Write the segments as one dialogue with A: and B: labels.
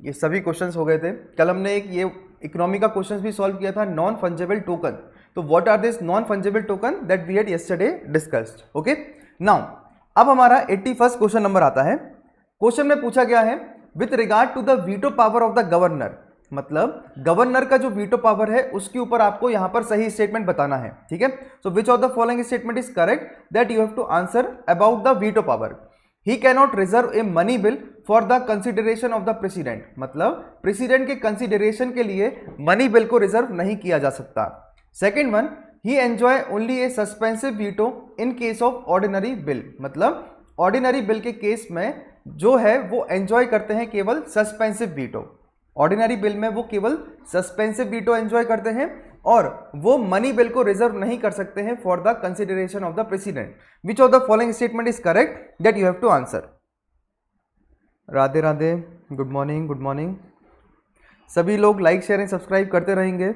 A: ये सभी क्वेश्चंस हो गए थे। कल हमने एक ये इकोनॉमी का क्वेश्चन भी सॉल्व किया था, नॉन फंजेबल टोकन। तो what are this non fungible token that we had yesterday discussed. Okay, now अब हमारा 81st क्वेश्चन नंबर आता है। क्वेश्चन में पूछा गया है with regard to the veto power of the governor, मतलब गवर्नर का जो वीटो पावर है उसके ऊपर आपको यहां पर सही स्टेटमेंट बताना है। ठीक है, so which of the following statement is correct that you have to answer about the veto power. He cannot reserve a money bill for the consideration of the president, मतलब प्रेसिडेंट के consideration के लिए money bill को reserve नहीं किया जा सकता। Second one, he enjoy only A suspensive veto in case of ordinary bill, मतलब ऑर्डिनरी बिल के केस में जो है वो एंजॉय करते हैं केवल सस्पेंसिव वीटो। ऑर्डिनरी बिल में वो केवल सस्पेंसिव वीटो एंजॉय करते हैं और वो मनी बिल को रिजर्व नहीं कर सकते हैं for the consideration of the president. Which of the following statement is correct that you have to answer. Radhe Radhe, good morning, good morning. सभी लोग लाइक शेयर एंड सब्सक्राइब करते रहेंगे।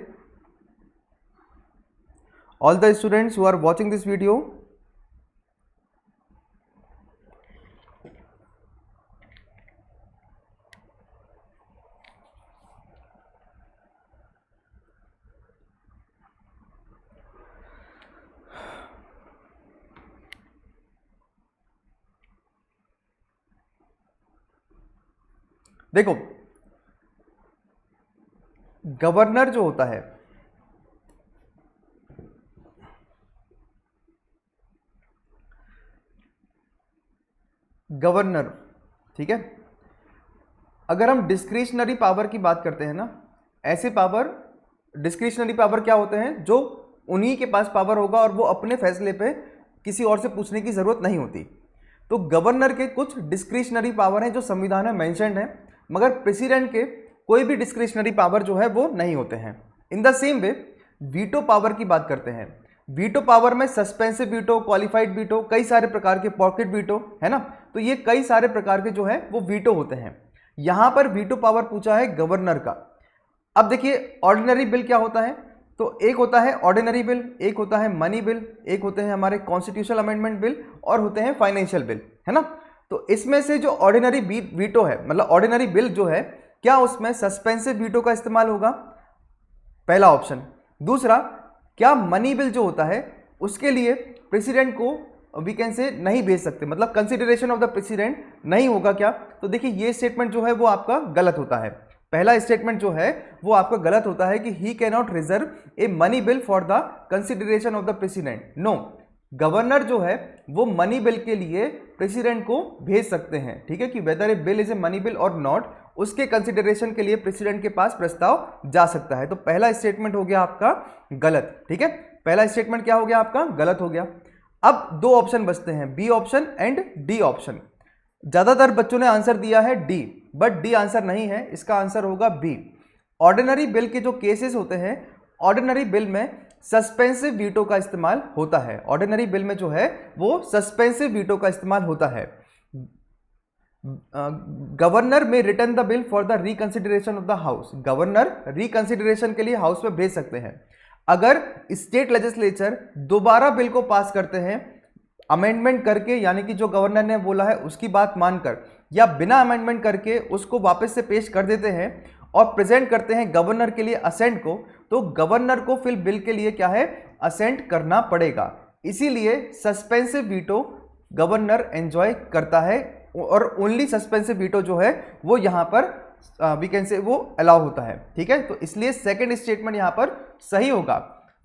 A: All the students who are watching this video, देखो governor जो होता है, governor, ठीक है, अगर हम डिस्क्रिशनरी पावर की बात करते हैं ना, ऐसे पावर, डिस्क्रिशनरी पावर क्या होते हैं, जो उन्हीं के पास पावर होगा और वो अपने फैसले पे किसी और से पूछने की जरूरत नहीं होती। तो गवर्नर के कुछ डिस्क्रिशनरी पावर हैं जो संविधान में मेंशन्ड है, मगर प्रेसिडेंट के कोई भी डिस्क्रिशनरी पावर जो है वो नहीं होते हैं। In the same way veto power की बात करते हैं। वीटो पावर में सस्पेंसिव वीटो, क्वालिफाइड वीटो, कई सारे प्रकार के, पॉकेट वीटो, है ना, तो ये कई सारे प्रकार के जो है वो वीटो होते हैं। यहां पर वीटो पावर पूछा है गवर्नर का। अब देखिए ऑर्डिनरी बिल क्या होता है, तो एक होता है ऑर्डिनरी बिल, एक होता है मनी बिल, एक होते हैं हमारे कॉन्स्टिट्यूशनल अमेंडमेंट बिल और होते हैं फाइनेंशियल बिल, है ना। तो इसमें से जो ऑर्डिनरी वीटो है, मतलब ऑर्डिनरी बिल जो है, क्या उसमें सस्पेंसिव वीटो का इस्तेमाल होगा, पहला ऑप्शन। दूसरा, क्या मनी बिल जो होता है उसके लिए प्रेसिडेंट को वी कैन से नहीं भेज सकते, मतलब कंसिडरेशन ऑफ द प्रेसिडेंट नहीं होगा क्या। तो देखिए ये स्टेटमेंट जो है वो आपका गलत होता है। पहला स्टेटमेंट जो है वो आपका गलत होता है कि he can not reserve a money bill for the consideration of the president. No, governor जो है वो मनी बिल के लिए प्रेसिडेंट को भेज सकते हैं, ठीक है, कि whether a bill is a money bill और नॉट, उसके कंसिडरेशन के लिए प्रेसिडेंट के पास प्रस्ताव जा सकता है। तो पहला स्टेटमेंट हो गया आपका गलत, ठीक है, पहला स्टेटमेंट क्या हो गया आपका, गलत हो गया। अब दो ऑप्शन बचते हैं, B option and D option. ज्यादातर बच्चों ने आंसर दिया है डी, बट डी आंसर नहीं है, इसका आंसर होगा बी। ऑर्डिनरी बिल के जो केसेस होते हैं, ऑर्डिनरी बिल में सस्पेंसिव वीटो का इस्तेमाल होता है। ऑर्डिनरी बिल में जो है वो सस्पेंसिव वीटो का इस्तेमाल होता है। गवर्नर में return the bill for the reconsideration of the house, governor reconsideration के लिए हाउस में भेज सकते हैं। अगर स्टेट लेजिस्लेचर दोबारा बिल को पास करते हैं अमेंडमेंट करके, यानी कि जो गवर्नर ने बोला है उसकी बात मानकर, या बिना अमेंडमेंट करके उसको वापस से पेश कर देते हैं और प्रेजेंट करते हैं गवर्नर के लिए असेंट को, तो गवर्नर को फिर बिल के लिए क्या है, असेंट करना पड़ेगा। इसीलिए सस्पेंसिव वीटो गवर्नर एंजॉय करता है और ओनली सस्पेंसिव वीटो जो है वो यहां पर वी कैन से वो अलाउ होता है, ठीक है। तो इसलिए सेकंड स्टेटमेंट यहां पर सही होगा।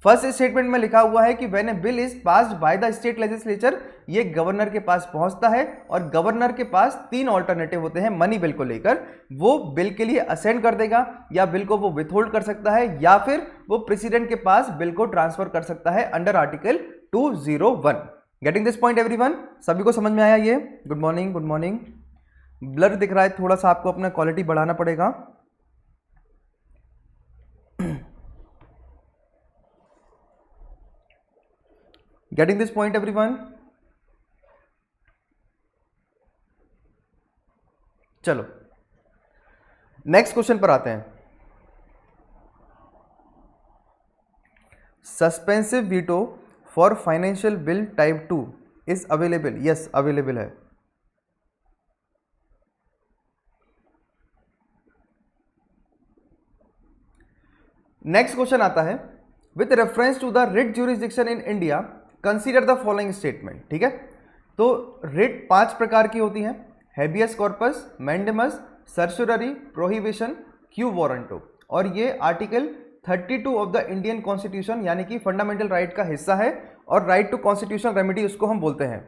A: फर्स्ट स्टेटमेंट में लिखा हुआ है कि when A bill is passed by the state legislature, ये गवर्नर के पास पहुंचता है और गवर्नर के पास तीन ऑल्टरनेटिव होते हैं मनी बिल को लेकर। वो बिल के लिए असेंट कर देगा, या बिल को वो विथहोल्ड कर सकता है, या फिर वो प्रेसिडेंट के पास बिल को ट्रांसफर कर सकता है under article 201। Getting this point everyone, सभी को समझ में आया ये? Good morning, good morning. Blur दिख रहा है, थोड़ा सा आपको अपना क्वालिटी बढ़ाना पड़ेगा। Getting this point everyone? चलो नेक्स्ट क्वेश्चन पर आते हैं। Suspensive veto for financial bill type 2 is available? Yes, available है। नेक्स्ट क्वेश्चन आता है, with reference to the writ jurisdiction in India consider the following statement. ठीक है, तो रिट 5 प्रकार की होती है, habeas corpus, mandamus, certiorari, prohibition, quo warranto, और ये article 32 of the Indian constitution यानी कि फंडामेंटल राइट का हिस्सा है, और राइट टू कॉन्स्टिट्यूशनल रेमेडी उसको हम बोलते हैं।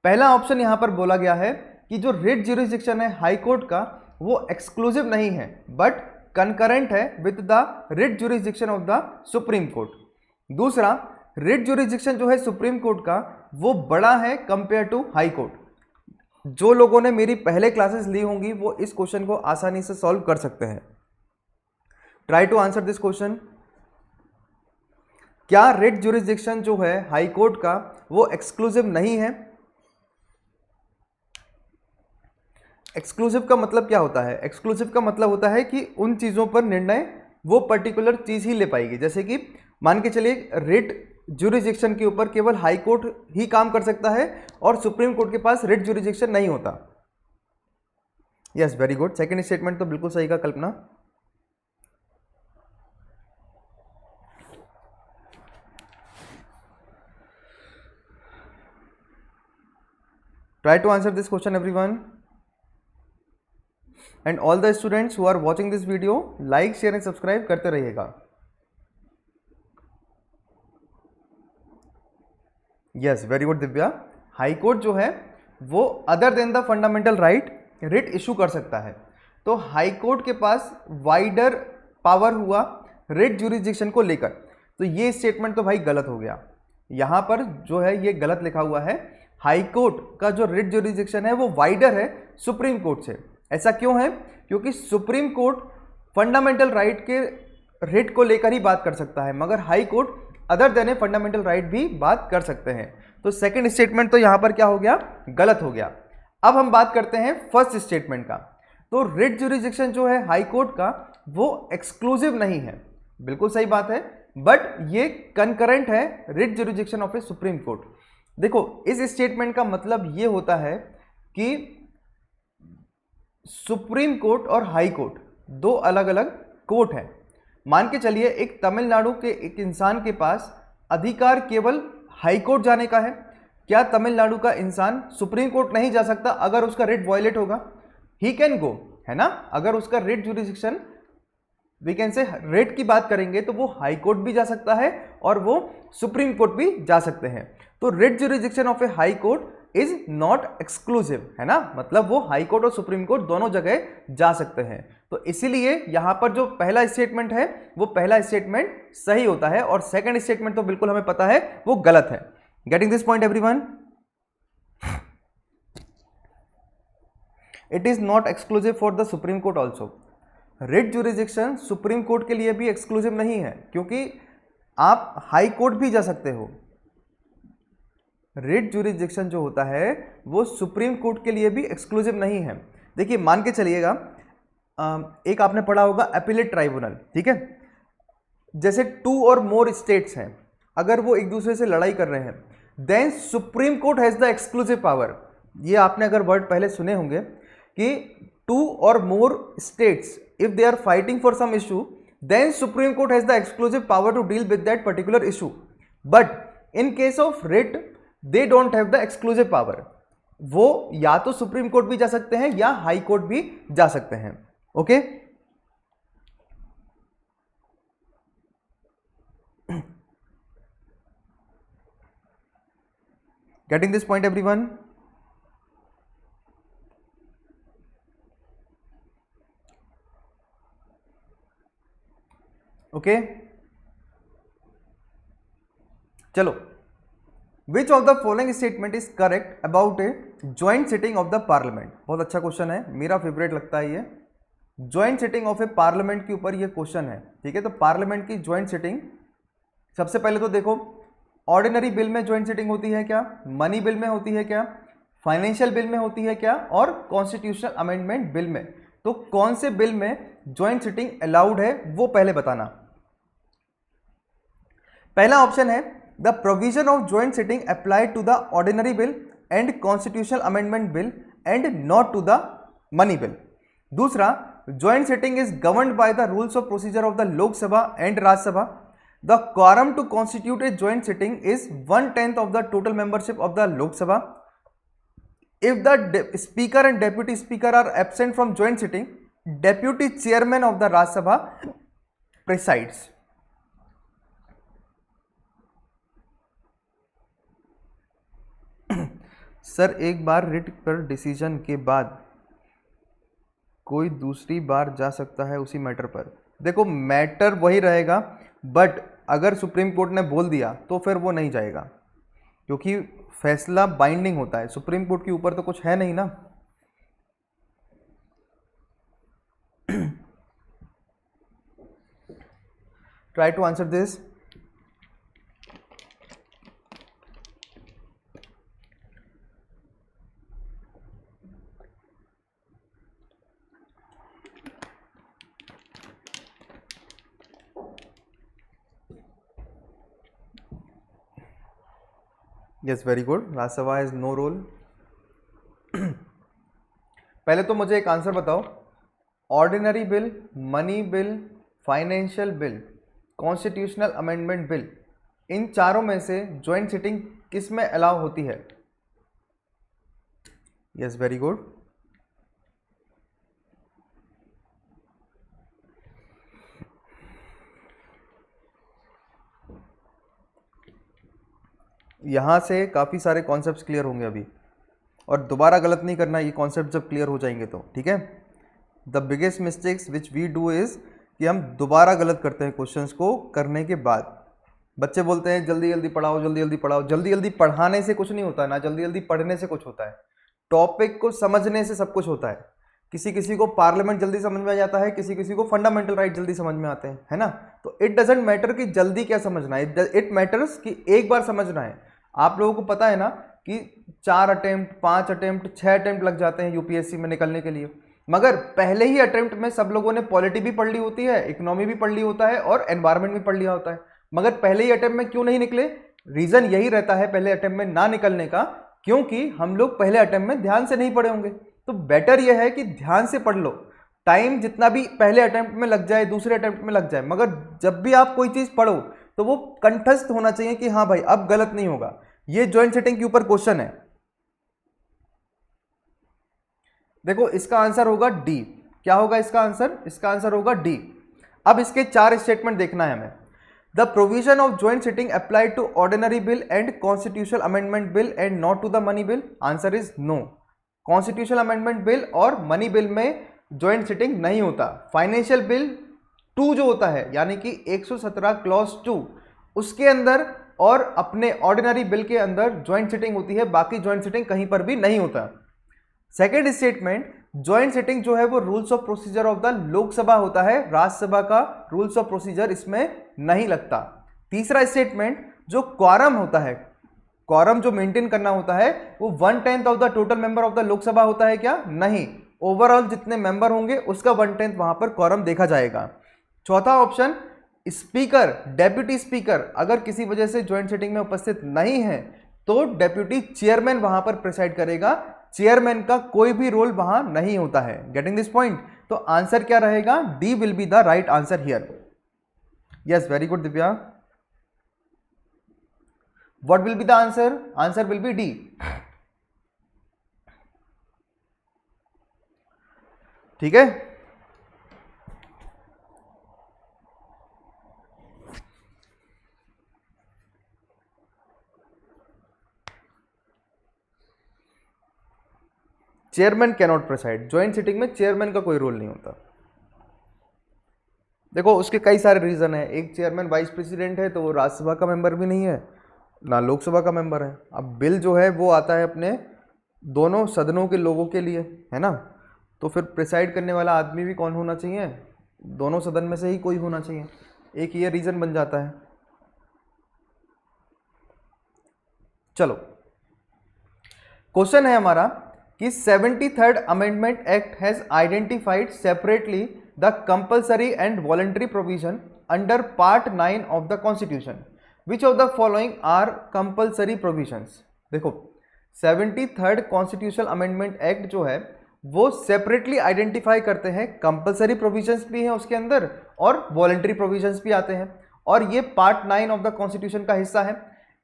A: पहला ऑप्शन यहां पर बोला गया है कि जो रिट ज्यूरिसडिक्शन है हाई कोर्ट का वो एक्सक्लूसिव नहीं है बट कंकरेंट है with the writ jurisdiction of the Supreme court. दूसरा, रिट ज्यूरिसडिक्शन जो है सुप्रीम कोर्ट का वो बड़ा है कंपेयर टू हाई कोर्ट। जो लोगों ने मेरी पहले क्लासेस ली होंगी वो इस क्वेश्चन को आसानी से सॉल्व कर सकते हैं। Try to answer this question. क्या रिट ज्यूरिसडिक्शन जो है हाई कोर्ट का वो एक्सक्लूसिव नहीं है? एक्सक्लूसिव का मतलब क्या होता है? एक्सक्लूसिव का मतलब होता है कि उन चीज़ों पर निर्णय वो पर्टिकुलर चीज़ ही ले पाएगी। जैसे कि मान के चलिए रिट ज्यूरिसडिक्शन के ऊपर केवल हाई कोर्ट ही काम कर सकता है और सुप्रीम कोर्ट के पास रिट ज्यूरिसडिक्शन नहीं होता। Yes, very good, second statement तो बिल्कुल सही का Kalpana. Try to answer this question everyone, and all the students who are watching this video like share and subscribe करते रहिएगा। Yes, very good Divya. High court जो है वो other than the fundamental right writ issue कर सकता है, तो high court के पास वाइडर पावर हुआ रिट ज्यूरिसडिक्शन को लेकर। तो ये स्टेटमेंट तो भाई गलत हो गया। यहाँ पर जो है ये गलत लिखा हुआ है, हाई कोर्ट का जो रिट ज्यूरिसडिक्शन है वो वाइडर है सुप्रीम कोर्ट से। ऐसा क्यों है? क्योंकि सुप्रीम कोर्ट फंडामेंटल राइट के रिट को लेकर ही बात कर सकता है, मगर high court other than a fundamental right भी बात कर सकते हैं। तो सेकंड स्टेटमेंट तो यहां पर क्या हो गया? गलत हो गया। अब हम बात करते हैं फर्स्ट स्टेटमेंट का। तो रिट ज्यूरिसडिक्शन जो है हाई कोर्ट का वो एक्सक्लूसिव नहीं है, बिल्कुल सही बात है, बट ये कंकरेंट है writ jurisdiction of a Supreme court. देखो, इस स्टेटमेंट का मतलब ये होता है कि सुप्रीम कोर्ट और हाई कोर्ट दो अलग अलग कोर्ट हैं। मान के चलिए एक तमिलनाडु के एक इंसान के पास अधिकार केवल हाई कोर्ट जाने का है। क्या तमिलनाडु का इंसान सुप्रीम कोर्ट नहीं जा सकता अगर उसका रिट वायलेट होगा? ही कैन गो, है ना। अगर उसका writ jurisdiction we can say writ की बात करेंगे तो वो हाई कोर्ट भी जा सकता है और वो सुप्रीम कोर्ट भी जा सकते हैं। तो writ jurisdiction of a high court is not exclusive, है ना, मतलब वो हाई कोर्ट और सुप्रीम कोर्ट दोनों जगह जा सकते हैं। तो इसीलिए यहां पर जो पहला स्टेटमेंट है वो पहला स्टेटमेंट सही होता है और सेकंड स्टेटमेंट तो बिल्कुल हमें पता है वो गलत है। Getting this point everyone? It is not exclusive for the Supreme court also. Writ jurisdiction supreme court के लिए भी एक्सक्लूसिव नहीं है, क्योंकि आप हाई कोर्ट भी जा सकते हो। रिट ज्यूरिसडिक्शन जो होता है वो सुप्रीम कोर्ट के लिए भी एक्सक्लूसिव नहीं है। देखिए, मान के चलिएगा एक आपने पढ़ा होगा अपीलेट ट्राइब्यूनल, ठीक है। जैसे 2 और मोर स्टेट्स हैं, अगर वो एक दूसरे से लड़ाई कर रहे हैं, then supreme court has the exclusive power. ये आपने अगर वर्ड पहले सुने होंगे कि 2 और more states if they are fighting for some issue then supreme court has the exclusive power to deal with that particular issue. But in case of writ they don't have the exclusive power. वो या तो supreme court भी जा सकते हैं या high court भी जा सकते हैं। Okay, getting this point everyone? Okay, चलो। Which of the following statement is correct about a joint sitting of the parliament? बहुत अच्छा क्वेश्चन है, मेरा फेवरेट लगता है ये। Joint sitting of a parliament के ऊपर ये क्वेश्चन है, ठीक है। तो पार्लियामेंट की ज्वाइंट सिटिंग, सबसे पहले तो देखो, ऑर्डिनरी बिल में ज्वाइंट सिटिंग होती है क्या? मनी बिल में होती है क्या? फाइनेंशियल बिल में होती है क्या? और कॉन्स्टिट्यूशनल अमेंडमेंट बिल में। तो कौन से बिल में ज्वाइंट सिटिंग अलाउड है वो पहले बताना। पहला ऑप्शन है the provision of joint sitting applied to the ordinary bill and constitutional amendment bill and not to the money bill. दूसरा, joint sitting is governed by the rules of procedure of the Lok Sabha and Rajya Sabha. The quorum to constitute a joint sitting is 1/10 of the total membership of the Lok Sabha. If the speaker and deputy speaker are absent from joint sitting, deputy chairman of the Rajya Sabha presides. Sir एक बार writ पर decision के बाद कोई दूसरी बार जा सकता है उसी मैटर पर? देखो मैटर वही रहेगा, बट अगर सुप्रीम कोर्ट ने बोल दिया तो फिर वो नहीं जाएगा, क्योंकि फैसला बाइंडिंग होता है। सुप्रीम कोर्ट के ऊपर तो कुछ है नहीं ना। Try to answer this. Yes, very good. Rajya Sabha has no role. पहले तो मुझे एक आंसर बताओ, ordinary bill, money bill, financial bill, constitutional amendment bill, इन चारों में से ज्वाइंट सिटिंग किस में अलाउ होती है? Yes, very good. यहाँ से काफ़ी सारे कॉन्सेप्ट्स क्लियर होंगे अभी, और दोबारा गलत नहीं करना ये कॉन्सेप्ट जब क्लियर हो जाएंगे तो, ठीक है। The biggest mistakes which we do is कि हम दोबारा गलत करते हैं क्वेश्चंस को करने के बाद। बच्चे बोलते हैं जल्दी जल्दी पढ़ाओ, जल्दी जल्दी पढ़ाओ। जल्दी जल्दी पढ़ाने से कुछ नहीं होता ना, जल्दी जल्दी पढ़ने से कुछ होता है। टॉपिक को समझने से सब कुछ होता है। किसी किसी को पार्लियामेंट जल्दी समझ में आ जाता है, किसी किसी को फंडामेंटल राइट जल्दी समझ में आते हैं, है ना। तो इट डजेंट मैटर कि जल्दी क्या समझना है, इट मैटर्स कि एक बार समझना है। आप लोगों को पता है ना कि 4 अटेम्प्ट, 5 अटेम्प्ट, 6 अटेम्प्ट लग जाते हैं यूपीएससी में निकलने के लिए, मगर पहले ही अटेम्प्ट में सब लोगों ने पॉलिटी भी पढ़ ली होती है, इकोनॉमी भी पढ़ ली होता है और एनवायरमेंट भी पढ़ लिया होता है, मगर पहले ही अटेम्प्ट में क्यों नहीं निकले? रीजन यही रहता है पहले अटेम्प्ट में ना निकलने का, क्योंकि हम लोग पहले अटेम्प्ट में ध्यान से नहीं पढ़े होंगे। तो बेटर यह है कि ध्यान से पढ़ लो, टाइम जितना भी पहले अटेम्प्ट में लग जाए, दूसरे अटेम्प्ट में लग जाए, मगर जब भी आप कोई चीज पढ़ो तो वो कंठस्थ होना चाहिए कि हाँ भाई अब गलत नहीं होगा। ये ज्वाइंट सेटिंग के ऊपर क्वेश्चन है। देखो इसका आंसर होगा डी। क्या होगा इसका आंसर? इसका आंसर होगा डी। अब इसके 4 स्टेटमेंट देखना है हमें। The provision of joint sitting applied to ordinary bill and constitutional amendment bill and not to the money bill. Answer is no. Constitutional amendment bill और मनी बिल में joint sitting नहीं होता। Financial bill 2 जो होता है, यानी कि 117 clause 2, उसके अंदर और अपने ऑर्डिनरी बिल के अंदर ज्वाइंट सिटिंग होती है, बाकी ज्वाइंट सिटिंग कहीं पर भी नहीं होता। सेकेंड स्टेटमेंट, ज्वाइंट सिटिंग जो है वो rules of procedure of the Lok Sabha होता है, राज्यसभा का रूल्स ऑफ प्रोसीजर इसमें नहीं लगता। तीसरा स्टेटमेंट, जो क्वारम होता है, क्वारम जो मेंटेन करना होता है वो 1/10 of the total member of the Lok Sabha होता है क्या? नहीं, ओवरऑल जितने मेंबर होंगे उसका 1/10 वहां पर क्वारम देखा जाएगा। चौथा ऑप्शन, स्पीकर, डेप्यूटी स्पीकर अगर किसी वजह से ज्वाइंट सिटिंग में उपस्थित नहीं है तो डेप्यूटी चेयरमैन वहां पर प्रिसाइड करेगा। चेयरमैन का कोई भी रोल वहां नहीं होता है। Getting this point? तो आंसर क्या रहेगा? D will be the right answer here. Yes, very good Divya. What will be the answer? Answer will B D. ठीक है, chairman cannot preside. Joint sitting में चेयरमैन का कोई रोल नहीं होता। देखो उसके कई सारे रीजन है। एक, चेयरमैन वाइस प्रेसिडेंट है तो वो राज्यसभा का मेंबर भी नहीं है ना लोकसभा का मेंबर है। अब बिल जो है वो आता है अपने दोनों सदनों के लोगों के लिए, है ना, तो फिर प्रिसाइड करने वाला आदमी भी कौन होना चाहिए? दोनों सदन में से ही कोई होना चाहिए। एक ये रीजन बन जाता है। चलो क्वेश्चन है हमारा कि 73rd amendment act has identified separately the compulsory and voluntary provision under part 9 of the constitution. Which of the following are compulsory provisions? देखो 73rd कॉन्स्टिट्यूशनल अमेंडमेंट एक्ट जो है वो सेपरेटली आइडेंटिफाई करते हैं, कंपलसरी प्रोविजंस भी हैं उसके अंदर और वॉलंटरी प्रोविजंस भी आते हैं, और ये पार्ट 9 ऑफ द कॉन्स्टिट्यूशन का हिस्सा है।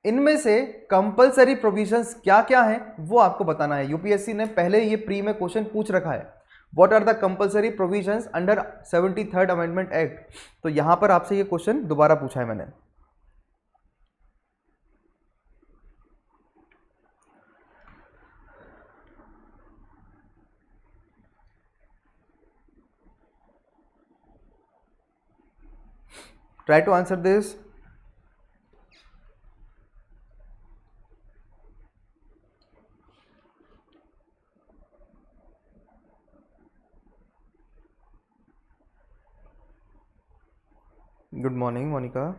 A: इनमें से कंपलसरी प्रोविजंस क्या क्या हैं वो आपको बताना है। यूपीएससी ने पहले ये प्री में क्वेश्चन पूछ रखा है, what are the compulsory provisions under 73rd amendment act. तो यहां पर आपसे ये क्वेश्चन दोबारा पूछा है मैंने। Try to answer this. Good morning, Monica.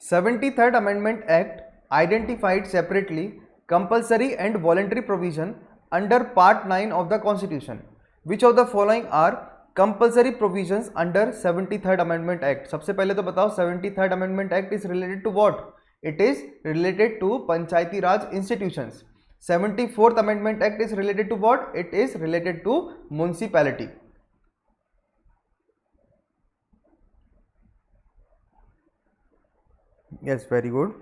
A: 73rd Amendment Act identified separately compulsory and voluntary provision under Part 9 of the Constitution. Which of the following are compulsory provisions under 73rd Amendment Act? सबसे पहले तो बताओ 73rd Amendment Act is related to what? It is related to Panchayati Raj institutions. 74th Amendment Act is related to what? It is related to municipality. Yes very good,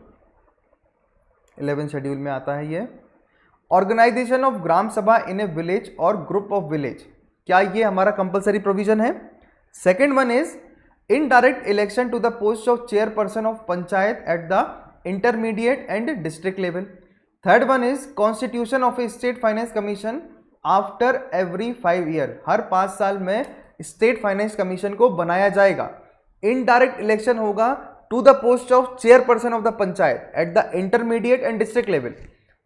A: 11 schedule में आता है ये। Organisation of gram sabha in a village और group of village, क्या ये हमारा compulsory provision है? Second one is indirect election to the post of chairperson of panchayat at the intermediate and district level. Third one is constitution of a state finance commission after every 5 year, हर 5 साल में state finance commission को बनाया जाएगा। Indirect election होगा to the post of chairperson of the panchayat at the intermediate and district level.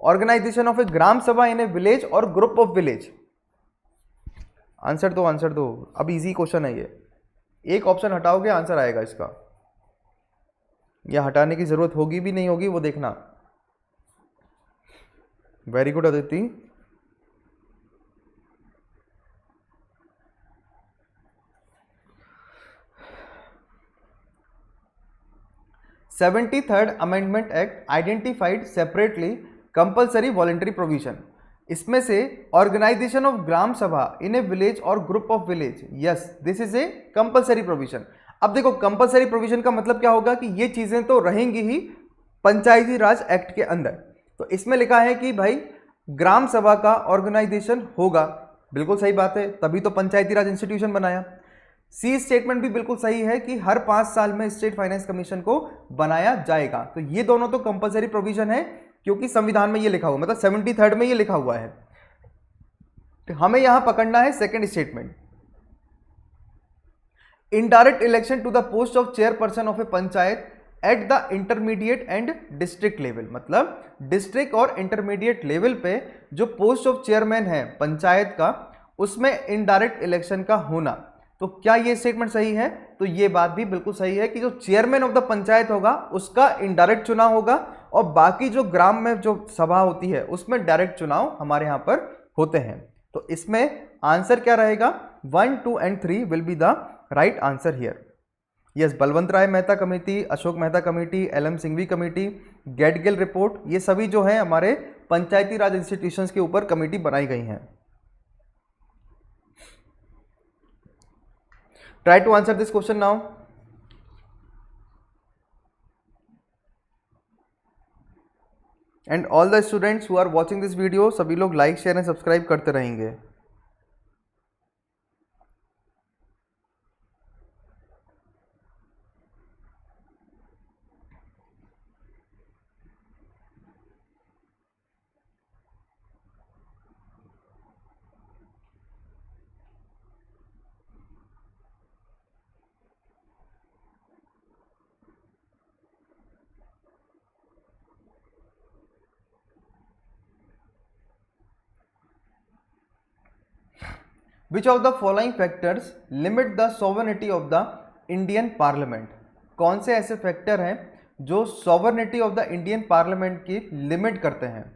A: Organisation of a gram sabha in a village और group of village. Answer दो, answer दो, अब इजी क्वेश्चन है ये, एक ऑप्शन हटाओगे आंसर आएगा इसका, यह हटाने की जरूरत होगी भी नहीं होगी वो देखना। Very good Aditi. Seventy-third amendment act identified separately compulsory voluntary provision. इसमें से organisation of gram sabha in a village और group of village, yes this is a compulsory provision. अब देखो कंपलसरी प्रोविजन का मतलब क्या होगा कि ये चीजें तो रहेंगी ही पंचायती राज एक्ट के अंदर। तो इसमें लिखा है कि भाई ग्राम सभा का ऑर्गेनाइजेशन होगा, बिल्कुल सही बात है, तभी तो पंचायती राज इंस्टीट्यूशन बनाया। सी स्टेटमेंट भी बिल्कुल सही है कि हर 5 साल में स्टेट फाइनेंस कमीशन को बनाया जाएगा। तो ये दोनों तो कंपलसरी प्रोविजन है क्योंकि संविधान में ये लिखा हुआ, मतलब 73rd में ये लिखा हुआ है। तो हमें यहां पकड़ना है second statement, indirect election to the post of chairperson of a panchayat at the intermediate and district level. मतलब डिस्ट्रिक्ट और इंटरमीडिएट लेवल पे जो पोस्ट ऑफ चेयरमैन है पंचायत का, उसमें इनडायरेक्ट इलेक्शन का होना। तो क्या ये स्टेटमेंट सही है? तो ये बात भी बिल्कुल सही है कि जो चेयरमैन ऑफ द पंचायत होगा उसका इनडायरेक्ट चुनाव होगा, और बाकी जो ग्राम में जो सभा होती है उसमें डायरेक्ट चुनाव हमारे यहां पर होते हैं। तो इसमें आंसर क्या रहेगा? 1, 2 and 3 will be the right answer here. Yes, Balwant Rai Mehta committee, Ashok Mehta committee, LM Singhvi committee, Gadgil report, ये सभी जो है हमारे पंचायती राज इंस्टीट्यूशंस के ऊपर कमेटी बनाई गई हैं। Try to answer this question now. And all the students who are watching this video, सभी लोग लाइक शेयर एंड सब्सक्राइब करते रहेंगे। Which of the following factors limit the sovereignty of the Indian Parliament? कौन से ऐसे factor हैं जो sovereignty of the Indian parliament की लिमिट करते हैं?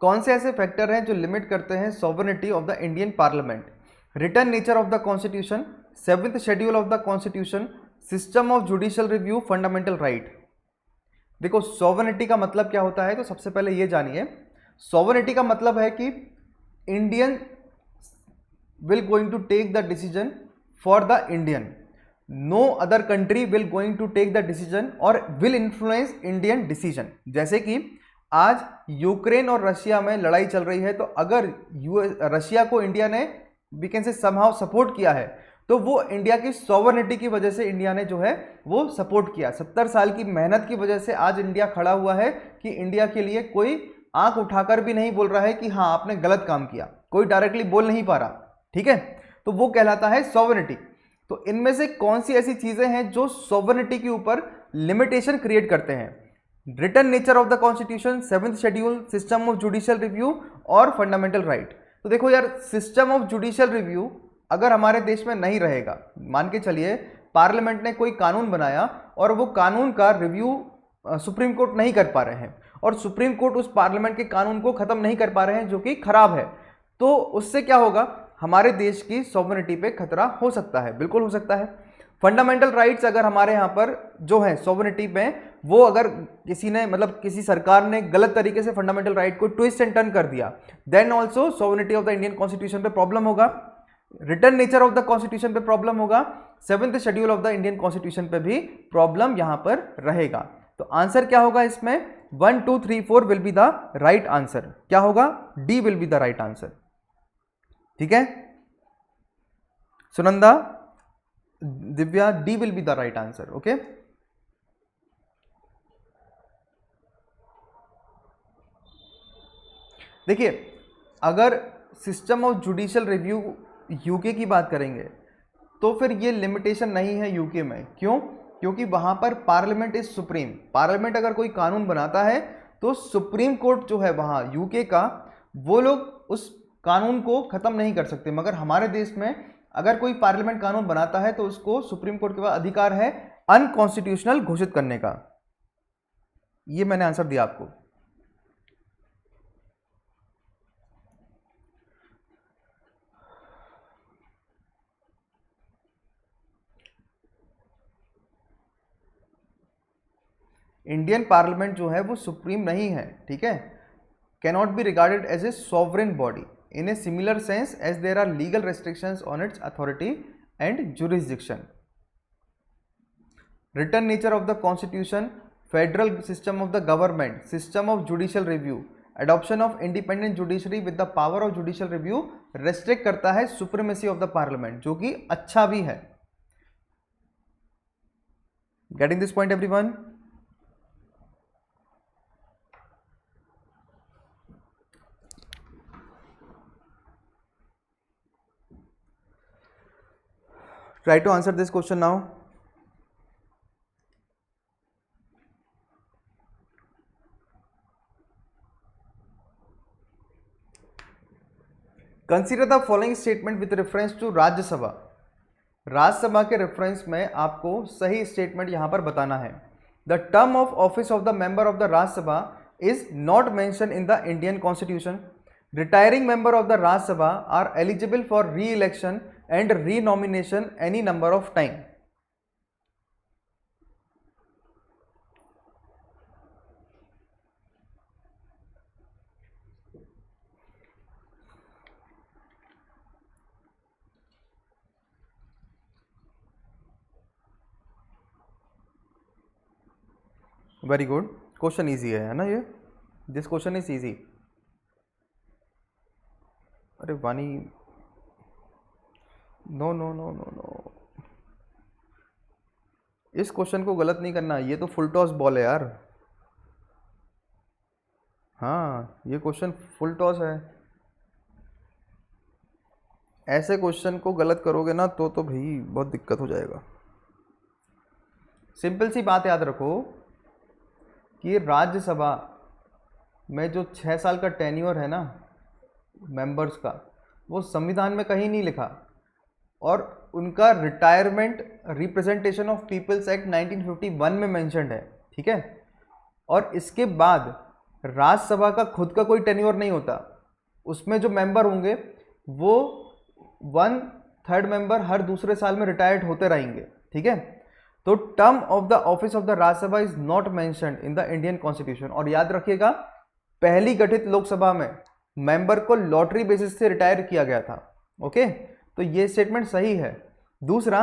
A: कौन से ऐसे फैक्टर हैं जो लिमिट करते हैं sovereignty of the Indian parliament? Return nature of the constitution, 7th schedule of the constitution, system of judicial review, fundamental right. देखो सॉवरेनिटी का मतलब क्या होता है, तो सबसे पहले ये जानिए, सॉवरेनिटी का मतलब है कि Indian will going to take the decision for the Indian, no other country will going to take the decision और विल इन्फ्लुएंस इंडियन डिसीजन। जैसे कि आज यूक्रेन और रशिया में लड़ाई चल रही है, तो अगर रशिया को इंडिया ने we can say somehow support किया है, तो वो इंडिया की सॉवरेनिटी की वजह से इंडिया ने जो है वो सपोर्ट किया। 70 साल की मेहनत की वजह से आज इंडिया खड़ा हुआ है कि इंडिया के लिए कोई आंख उठाकर भी नहीं बोल रहा है कि हाँ आपने गलत काम किया, कोई डायरेक्टली बोल नहीं पा रहा, ठीक है, तो वो कहलाता है सॉवरेनिटी। तो इनमें से कौन सी ऐसी चीजें हैं जो सॉवरेनिटी के ऊपर लिमिटेशन क्रिएट करते हैं? Return nature of the constitution, 7th schedule, system of judicial review और फंडामेंटल राइट। तो देखो यार, सिस्टम ऑफ जुडिशियल रिव्यू अगर हमारे देश में नहीं रहेगा, मान के चलिए पार्लियामेंट ने कोई कानून बनाया और वो कानून का रिव्यू सुप्रीम कोर्ट नहीं कर पा रहे हैं और सुप्रीम कोर्ट उस पार्लियामेंट के कानून को खत्म नहीं कर पा रहे हैं जो कि खराब है, तो उससे क्या होगा, हमारे देश की सॉवरेनिटी पे खतरा हो सकता है, बिल्कुल हो सकता है। फंडामेंटल राइट्स अगर हमारे यहाँ पर जो है सॉवरेनिटी में, वो अगर किसी ने मतलब किसी सरकार ने गलत तरीके से फंडामेंटल राइट को ट्विस्ट एंड टर्न कर दिया, then also sovereignty of the Indian constitution पे प्रॉब्लम होगा, written nature of the constitution पे प्रॉब्लम होगा, 7th schedule of the Indian constitution पे भी प्रॉब्लम यहां पर रहेगा। तो आंसर क्या होगा इसमें? 1 2 3 4 will be the right answer. क्या होगा? D will be the right answer. ठीक है Sunanda, Divya, D will be the right answer. Okay, देखिए अगर system of judicial review UK की बात करेंगे तो फिर ये लिमिटेशन नहीं है यूके में। क्यों? क्योंकि वहां पर पार्लियामेंट इज सुप्रीम। पार्लियामेंट अगर कोई कानून बनाता है तो सुप्रीम कोर्ट जो है वहां यूके का, वो लोग उस कानून को खत्म नहीं कर सकते। मगर हमारे देश में अगर कोई पार्लियामेंट कानून बनाता है तो उसको सुप्रीम कोर्ट के पास अधिकार है अनकॉन्स्टिट्यूशनल घोषित करने का। ये मैंने आंसर दिया आपको। इंडियन पार्लियामेंट जो है वो सुप्रीम नहीं है, ठीक है, cannot be regarded as a sovereign body in a similar sense as there are legal restrictions on its authority and jurisdiction. Written nature of the constitution, federal system of the government, system of judicial review, adoption of independent judiciary with the power of judicial review restrict करता है supremacy of the parliament, जो कि अच्छा भी है। Getting this point everyone? Try to answer this question now. Consider the following statement with reference to Rajya Sabha. Rajya Sabha के reference में आपको सही स्टेटमेंट यहां पर बताना है। The term of office of the member of the Rajya Sabha is not mentioned in the Indian Constitution. Retiring member of the Rajya Sabha are eligible for re-election and re-nomination any number of time. Very good, question easy है ना ये? This question is easy. अरे Vani, no no no no no, इस question को गलत नहीं करना, ये तो फुल टॉस बॉल है यार। हाँ ये क्वेश्चन फुल टॉस है, ऐसे क्वेश्चन को गलत करोगे ना तो भाई बहुत दिक्कत हो जाएगा। सिंपल सी बात याद रखो कि राज्यसभा में जो 6 साल का टेन्योर है ना मेंबर्स का, वो संविधान में कहीं नहीं लिखा, और उनका retirement representation of people's act 1951 में मेंशन्ड है, ठीक है। और इसके बाद राज्यसभा का खुद का कोई टेन्योर नहीं होता, उसमें जो मेंबर होंगे वो 1/3 मेंबर हर दूसरे साल में रिटायर्ड होते रहेंगे, ठीक है। तो term of the office of the Rajya Sabha is not mentioned in the Indian constitution. और याद रखिएगा, पहली गठित लोकसभा में मेंबर को लॉटरी बेसिस से रिटायर किया गया था, ओके। तो ये स्टेटमेंट सही है। दूसरा,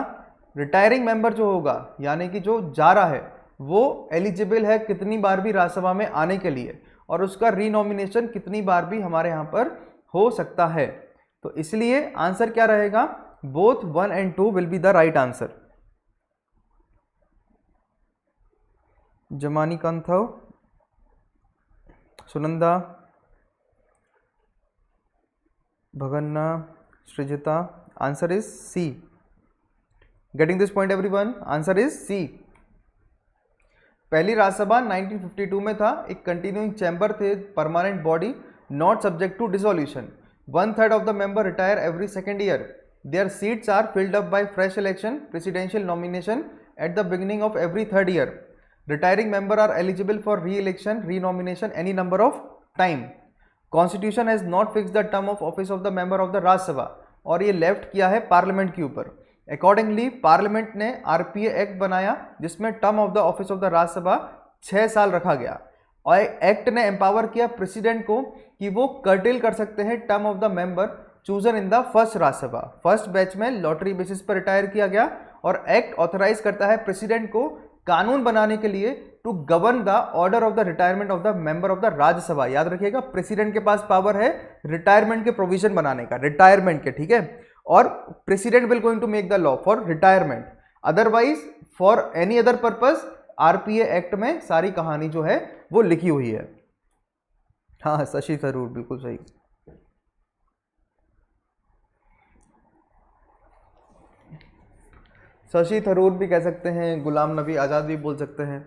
A: रिटायरिंग मेंबर जो होगा यानी कि जो जा रहा है वो एलिजिबल है कितनी बार भी राज्यसभा में आने के लिए, और उसका रीनॉमिनेशन कितनी बार भी हमारे यहां पर हो सकता है। तो इसलिए आंसर क्या रहेगा, both 1 and 2 will be the right answer. जमानी कंथव, सुनंदा, भगन्ना, Srijita, answer is C. Getting this point everyone, answer is C. पहली राज्यसभा 1952 में था, एक कंटिन्यूइंग चैम्बर थे, permanent body, not subject to dissolution. 1/3 of the member retire every second year. Their seats are filled up by fresh election, presidential nomination at the beginning of every third year. Retiring member are eligible for re-election, re-nomination any number of time. Constitution has not fixed the term of office of the member of the Rajya Sabha, और ये left किया है parliament के ऊपर। Accordingly parliament ने RPA act बनाया जिसमें term of the office of the Rajya Sabha 6 साल रखा गया, और एक्ट ने एम्पावर किया प्रेसिडेंट को कि वो कर्टेल कर सकते हैं term of the member chosen in the first Rajya Sabha. First batch में लॉटरी बेसिस पर रिटायर किया गया, और एक्ट ऑथराइज करता है प्रेसिडेंट को कानून बनाने के लिए to govern the order of the retirement of the member of the Rajya Sabha. याद रखिएगा, प्रेसिडेंट के पास पावर है रिटायरमेंट के प्रोविजन बनाने का, रिटायरमेंट के, ठीक है। और president will going to make the law for retirement, otherwise for any other purpose RPA act में सारी कहानी जो है वो लिखी हुई है। हाँ, शशि थरूर, बिल्कुल सही। शशि थरूर भी कह सकते हैं, गुलाम नबी आज़ाद भी बोल सकते हैं,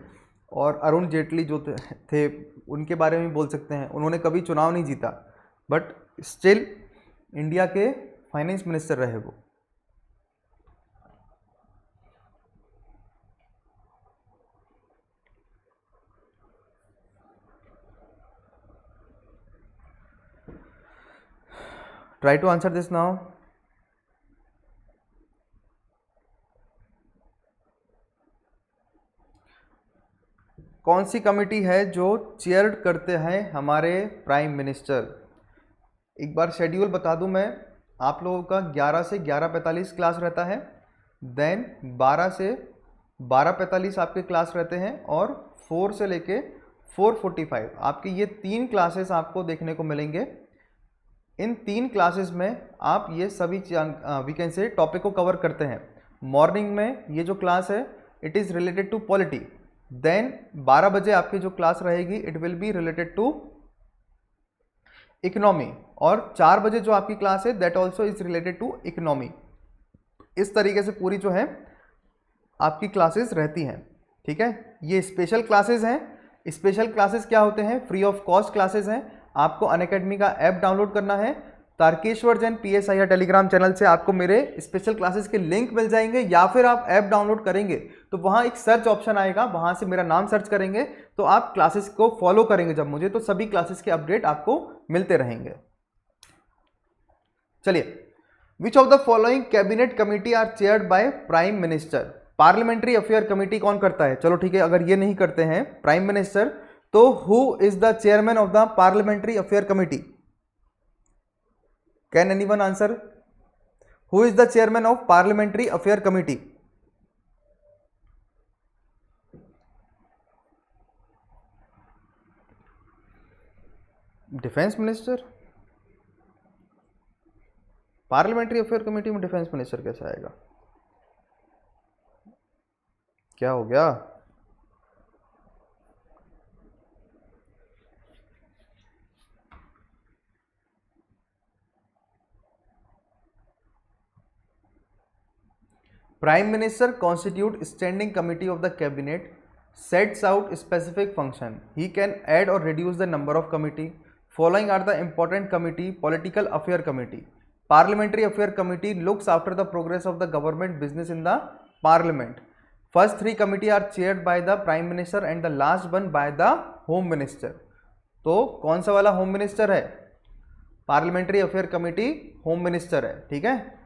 A: और अरुण जेटली जो थे उनके बारे में बोल सकते हैं। उन्होंने कभी चुनाव नहीं जीता, बट स्टिल इंडिया के फाइनेंस मिनिस्टर रहे वो। Try to answer this now. कौन सी कमिटी है जो चेयर करते हैं हमारे प्राइम मिनिस्टर? एक बार शेड्यूल बता दूं मैं, आप लोगों का 11 से 11:45 क्लास रहता है, देन 12 से 12:45 आपके क्लास रहते हैं, और 4 से लेके 4:45 आपकी ये 3 क्लासेस आपको देखने को मिलेंगे। इन 3 क्लासेस में आप ये सभी वीकेंड से टॉपिक को कवर करते हैं। मॉर्निंग में ये जो क्लास है it is related to polity, then 12 बजे आपकी जो क्लास रहेगी it will be related to economy, और 4 बजे जो आपकी क्लास है that also is related to economy. इस तरीके से पूरी जो है आपकी क्लासेस रहती हैं, ठीक है। ये स्पेशल क्लासेस हैं। स्पेशल क्लासेस क्या होते हैं? फ्री ऑफ कॉस्ट क्लासेस हैं। आपको अनअकैडमी का ऐप डाउनलोड करना है, तारकेश्वर जैन PSI या टेलीग्राम चैनल से आपको मेरे स्पेशल क्लासेस के लिंक मिल जाएंगे, या फिर आप ऐप डाउनलोड करेंगे तो वहाँ एक सर्च ऑप्शन आएगा, वहाँ से मेरा नाम सर्च करेंगे तो आप क्लासेस को फॉलो करेंगे जब मुझे, तो सभी क्लासेस के अपडेट आपको मिलते रहेंगे। चलिए, which of the following cabinet committee are chaired by prime minister? Parliamentary affair committee कौन करता है? चलो ठीक है, अगर ये नहीं करते हैं प्राइम मिनिस्टर, तो who is the chairman of the parliamentary affair committee? Can anyone answer? Who is the chairman of parliamentary affair committee? Defence minister? Parliamentary affair committee में डिफेंस मिनिस्टर कैसे आएगा? क्या हो गया? Prime minister constitute standing committee of the cabinet, sets out specific function. He can add or reduce the number of committee. Following are the important committee: political affair committee, parliamentary affair committee looks after the progress of the government business in the parliament. First 3 committee are chaired by the prime minister and the last one by the home minister. तो कौन सा वाला home minister है? Parliamentary affair committee home minister है, ठीक है।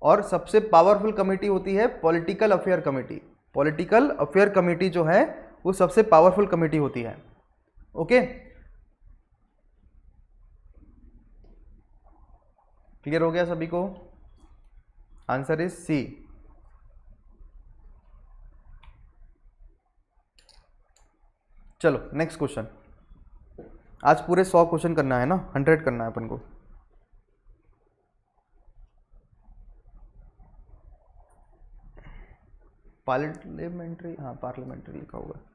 A: और सबसे पावरफुल कमेटी होती है political affair committee. Political affair committee जो है वो सबसे पावरफुल कमेटी होती है। ओके, क्लियर हो गया सभी को? Answer is C. चलो नेक्स्ट क्वेश्चन। आज पूरे 100 क्वेश्चन करना है ना, 100 करना है अपन को। पार्लियामेंट्री, हाँ पार्लियामेंट्री लिखा हुआ है।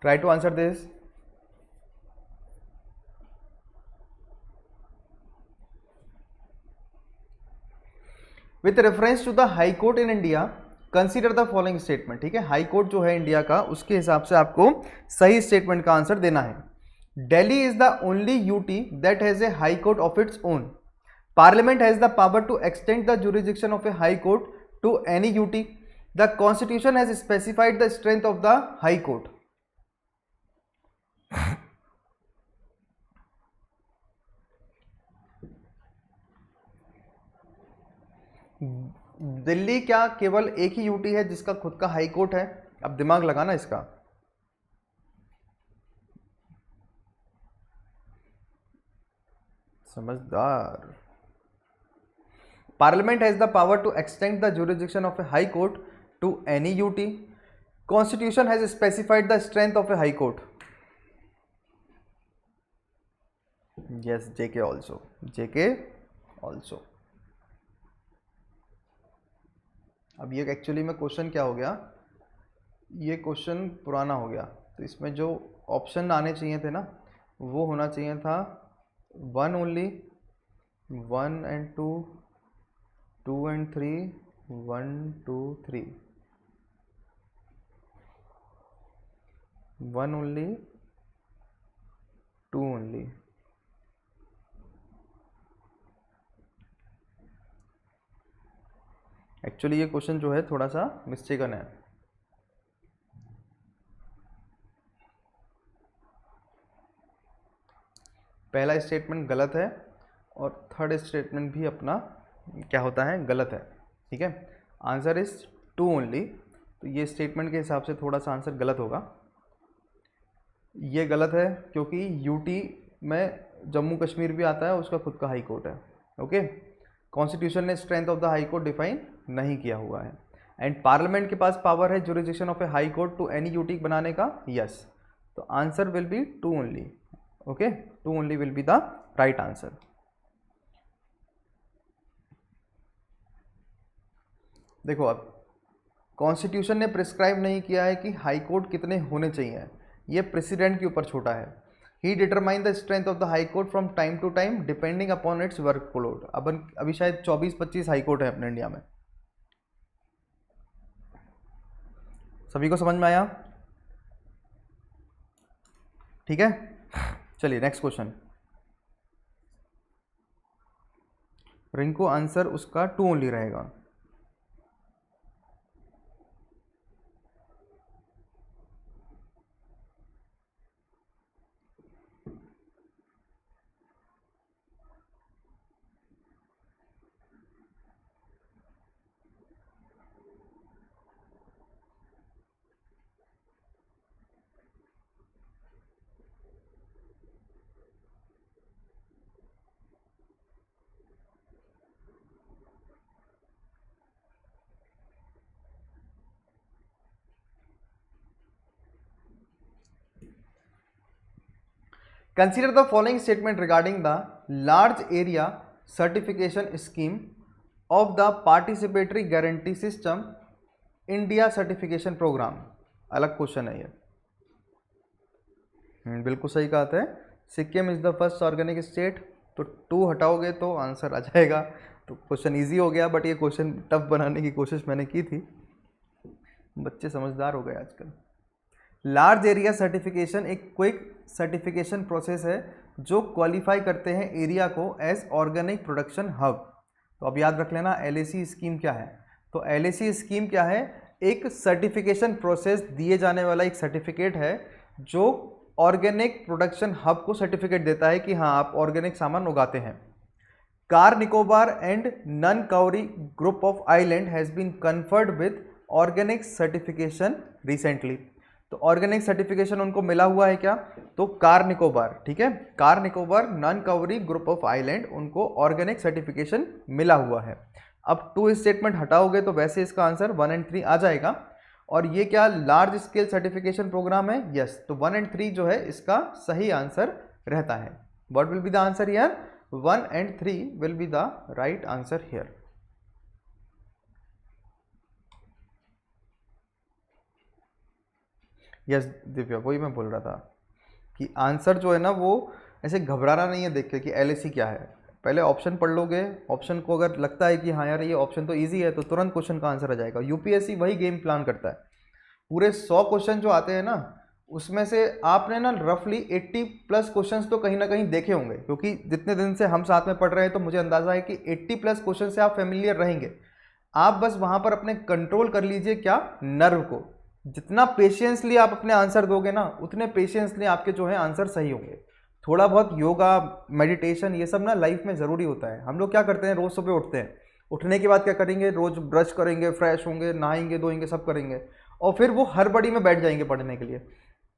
A: Try to answer this. With reference to the High Court in India, consider the following statement। ठीक है, हाई कोर्ट जो है इंडिया का, उसके हिसाब से आपको सही स्टेटमेंट का आंसर देना है। Delhi is the only UT that has a high court of its own. Parliament has the power to extend the jurisdiction of a high court to any UT. The constitution has specified the strength of the high court. Delhi क्या केवल एक ही UT है जिसका खुद का high court है? अब दिमाग लगाना इसका। समझदार। Parliament has the power to extend the jurisdiction of a high court to any UT. Constitution has specified the strength of a high court. Yes, JK also, JK also. अब ये actually में question क्या हो गया, ये question पुराना हो गया, तो इसमें जो ऑप्शन आने चाहिए थे ना, वो होना चाहिए था 1 only, 1 and 2, 2 and 3, 1 2 3, 1 only, 2 only. Actually ये क्वेश्चन जो है थोड़ा सा मिस्टेकन है। पहला स्टेटमेंट गलत है और थर्ड स्टेटमेंट भी अपना क्या होता है, गलत है। ठीक है, आंसर इज 2 ओनली। तो ये स्टेटमेंट के हिसाब से थोड़ा सा आंसर गलत होगा। ये गलत है क्योंकि यूटी में जम्मू कश्मीर भी आता है, उसका खुद का हाई कोर्ट है। ओके, कॉन्स्टिट्यूशन ने strength of the high court define नहीं किया हुआ है। एंड पार्लियामेंट के पास पावर है jurisdiction of a high court to any UT बनाने का। यस, तो answer will be 2 only. Okay, 2 only will be the right answer. देखो, अब कॉन्स्टिट्यूशन ने प्रिस्क्राइब नहीं किया है कि हाई कोर्ट कितने होने चाहिए, ये प्रेसिडेंट के ऊपर छोटा है। He determine the strength of the high court from time to time depending upon its workload. अब अभी शायद 24-25 हाई कोर्ट है अपने इंडिया में। सभी को समझ में आया? ठीक है, चलिए नेक्स्ट क्वेश्चन। रिंकू आंसर उसका 2 ओनली रहेगा। Consider the following statement regarding the large area certification scheme of the participatory guarantee system India certification program। अलग क्वेश्चन है ये। बिल्कुल सही कहा था। Sikkim is the first organic state, तो 2 हटाओगे तो आंसर आ जाएगा। तो क्वेश्चन इजी हो गया, बट ये क्वेश्चन टफ बनाने की कोशिश मैंने की थी। बच्चे समझदार हो गए आजकल। लार्ज एरिया सर्टिफिकेशन एक क्विक सर्टिफिकेशन प्रोसेस है जो क्वालिफाई करते हैं एरिया को एज ऑर्गेनिक प्रोडक्शन हब। तो अब याद रख लेना LAC स्कीम क्या है। तो LAC स्कीम क्या है, एक सर्टिफिकेशन प्रोसेस दिए जाने वाला एक सर्टिफिकेट है जो ऑर्गेनिक प्रोडक्शन हब को सर्टिफिकेट देता है कि हाँ आप ऑर्गेनिक सामान उगाते हैं। Car Nicobar and Nancowry group of island has been conferred with organic certification recently. तो ऑर्गेनिक सर्टिफिकेशन उनको मिला हुआ है क्या, तो कार निकोबार, ठीक है, Car Nicobar Nancowry group of island उनको ऑर्गेनिक सर्टिफिकेशन मिला हुआ है। अब 2 स्टेटमेंट हटाओगे तो वैसे इसका आंसर 1 और 3 आ जाएगा। और ये क्या लार्ज स्केल सर्टिफिकेशन प्रोग्राम है, यस। तो 1 और 3 जो है इसका सही आंसर रहता है। What will be the answer here, 1 और 3 will be the right answer here. Yes Divya, वही मैं बोल रहा था कि आंसर जो है ना वो ऐसे घबराना नहीं है देख के कि LAC क्या है। पहले ऑप्शन पढ़ लोगे, ऑप्शन को अगर लगता है कि हाँ यार ये ऑप्शन तो इजी है तो तुरंत क्वेश्चन का आंसर आ जाएगा। UPSC वही गेम प्लान करता है। पूरे 100 क्वेश्चन जो आते हैं ना उसमें से आपने ना रफली 80+ क्वेश्चंस तो कहीं ना कहीं देखे होंगे, क्योंकि जितने दिन से हम साथ में पढ़ रहे हैं तो मुझे अंदाजा है कि 80+ क्वेश्चन से आप फेमिलियर रहेंगे। आप बस वहाँ पर अपने कंट्रोल कर लीजिए क्या, नर्व को। जितना पेशेंसली आप अपने आंसर दोगे ना उतने पेशेंसली आपके जो है आंसर सही होंगे। थोड़ा बहुत योगा मेडिटेशन ये सब ना लाइफ में ज़रूरी होता है। हम लोग क्या करते हैं, रोज़ सुबह उठते हैं, उठने के बाद क्या करेंगे, रोज़ ब्रश करेंगे, फ्रेश होंगे, नहाएंगे धोएंगे, सब करेंगे, और फिर वो हड़बड़ी में बैठ जाएंगे पढ़ने के लिए।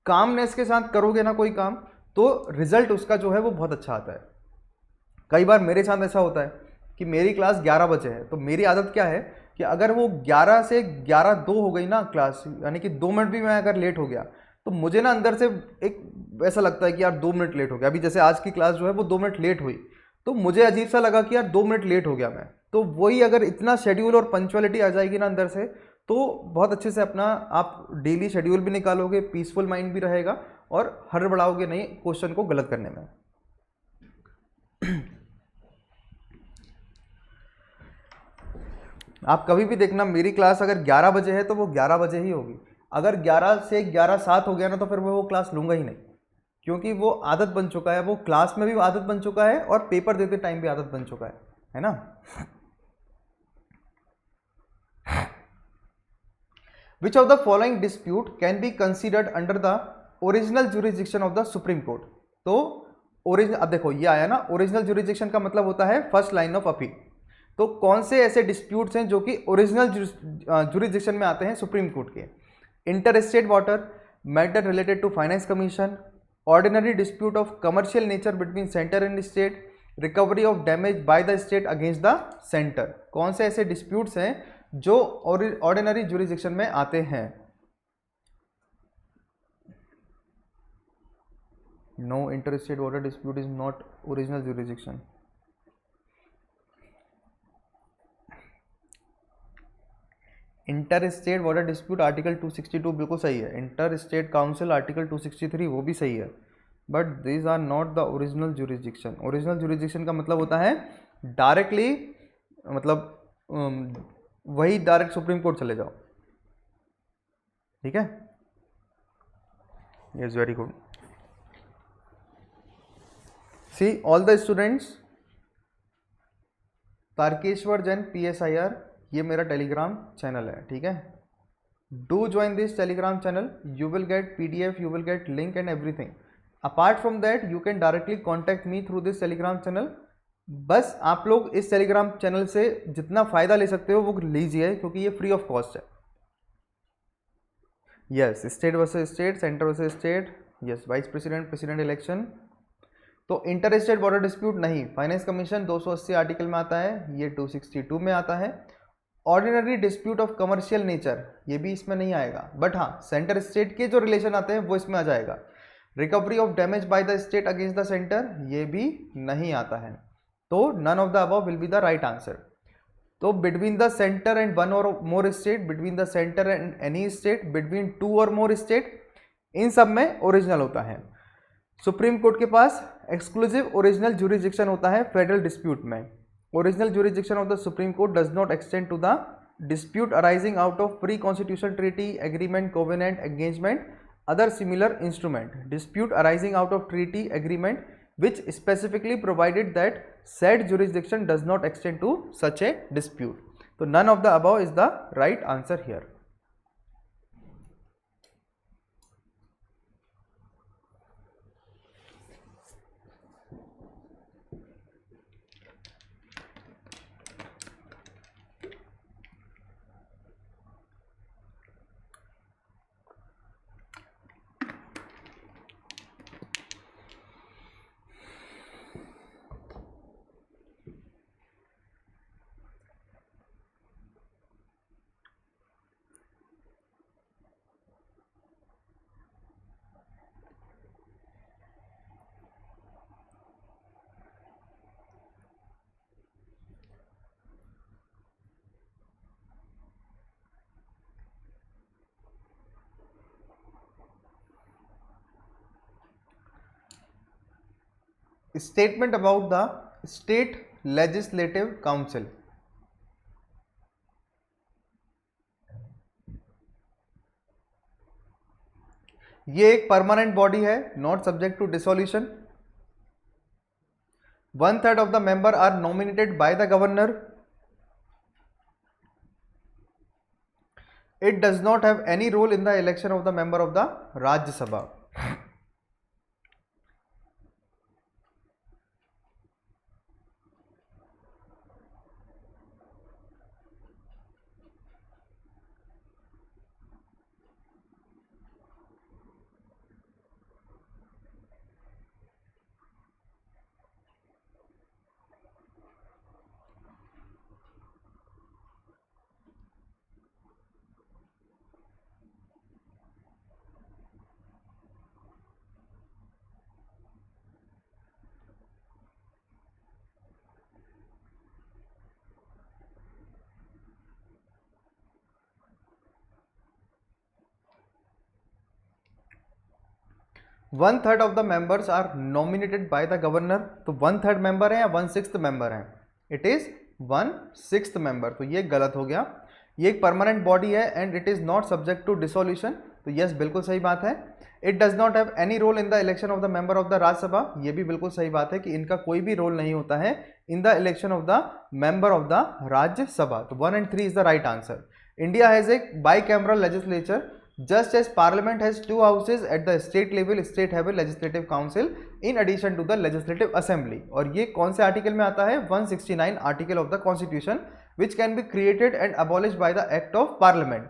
A: कामनेस के साथ करोगे ना कोई काम तो रिजल्ट उसका जो है वो बहुत अच्छा आता है। कई बार मेरे साथ ऐसा होता है कि मेरी क्लास 11 बजे है, तो मेरी आदत क्या है कि अगर वो 11 से 11:02 हो गई ना क्लास, यानी कि 2 मिनट भी मैं अगर लेट हो गया तो मुझे ना अंदर से एक ऐसा लगता है कि यार 2 मिनट लेट हो गया। अभी जैसे आज की क्लास जो है वो 2 मिनट लेट हुई तो मुझे अजीब सा लगा कि यार 2 मिनट लेट हो गया मैं। तो वही अगर इतना शेड्यूल और पंक्चुअलिटी आ जाएगी ना अंदर से तो बहुत अच्छे से अपना आप डेली शेड्यूल भी निकालोगे, पीसफुल माइंड भी रहेगा और हड़बड़ाओगे नहीं क्वेश्चन को गलत करने में। आप कभी भी देखना मेरी क्लास अगर 11 बजे है तो वो 11 बजे ही होगी। अगर 11 से 11:07 हो गया ना तो फिर मैं वो क्लास लूँगा ही नहीं, क्योंकि वो आदत बन चुका है, वो क्लास में भी आदत बन चुका है और पेपर देते टाइम भी आदत बन चुका है ना। Which of the following dispute can be considered under the original jurisdiction of the Supreme Court? तो ओरिजिनल, अब देखो ये आया ना, ओरिजिनल jurisdiction का मतलब होता है फर्स्ट लाइन ऑफ अपील। तो कौन से ऐसे डिस्प्यूट्स हैं जो कि ओरिजिनल jurisdiction में आते हैं सुप्रीम कोर्ट के? Inter state water, matter related to finance commission, ordinary dispute of commercial nature between centre and state, recovery of damage by the state against the centre. कौन से ऐसे डिस्प्यूट्स हैं जो ordinary jurisdiction में आते हैं? No, inter state water dispute is not original jurisdiction. Inter state water dispute article 262 बिल्कुल सही है। इंटर स्टेट काउंसिल आर्टिकल 263 वो भी सही है, but these are not the original jurisdiction. Original jurisdiction का मतलब होता है डायरेक्टली, मतलब वही डायरेक्ट सुप्रीम कोर्ट चले जाओ, ठीक है। Yes, very good. See all the students, Tarkeshwar Jain PSIR ये मेरा टेलीग्राम चैनल है, ठीक है। Do join this Telegram channel, you will get PDF, you will get link and everything. Apart from that you can directly contact me through this Telegram channel. बस आप लोग इस Telegram channel से जितना फ़ायदा ले सकते हो वो लीजिए, क्योंकि ये फ्री ऑफ कॉस्ट है। Yes, state versus state, centre versus state, yes, vice president, president election. तो इंटर स्टेट बॉर्डर डिस्प्यूट नहीं, फाइनेंस कमीशन 280 आर्टिकल में आता है, ये 262 में आता है। Ordinary dispute of commercial nature ये भी इसमें नहीं आएगा, बट हाँ सेंटर स्टेट के जो रिलेशन आते हैं वो इसमें आ जाएगा। Recovery of damage by the state against the centre ये भी नहीं आता है। तो none of the above will be the right answer. तो between the centre and one और more state, between the centre and any state, between 2 और more state, इन सब में ओरिजिनल होता है। सुप्रीम कोर्ट के पास एक्सक्लूसिव ओरिजिनल जुरिडिक्शन होता है फेडरल डिस्प्यूट में। Original jurisdiction of the Supreme Court does not extend to the dispute arising out of pre constitution treaty, agreement, covenant, engagement other similar instrument, dispute arising out of treaty agreement which specifically provided that said jurisdiction does not extend to such a dispute. So none of the above is the right answer here. Statement about the State Legislative Council. ये एक permanent body है, not subject to dissolution. 1/3 of the member are nominated by the governor. It does not have any role in the election of the member of the Rajya Sabha. 1/3 of the members are nominated by the governor. तो 1/3 member है या 1/6 member है? It is 1/6 member. तो ये गलत हो गया. ये एक परमानेंट बॉडी है and it is not subject to dissolution. तो यस, बिल्कुल सही बात है. It does not have any role in the election of the member of the Rajya Sabha. ये भी बिल्कुल सही बात है कि इनका कोई भी रोल नहीं होता है इन the election of the member of the Rajya Sabha. तो 1 and 3 is the right answer. India has a bicameral legislature. Just as Parliament has 2 houses at the state level, state have a legislative council in addition to the legislative assembly. और ये कौन से article में आता है? 169 article of the constitution which can be created and abolished by the act of Parliament.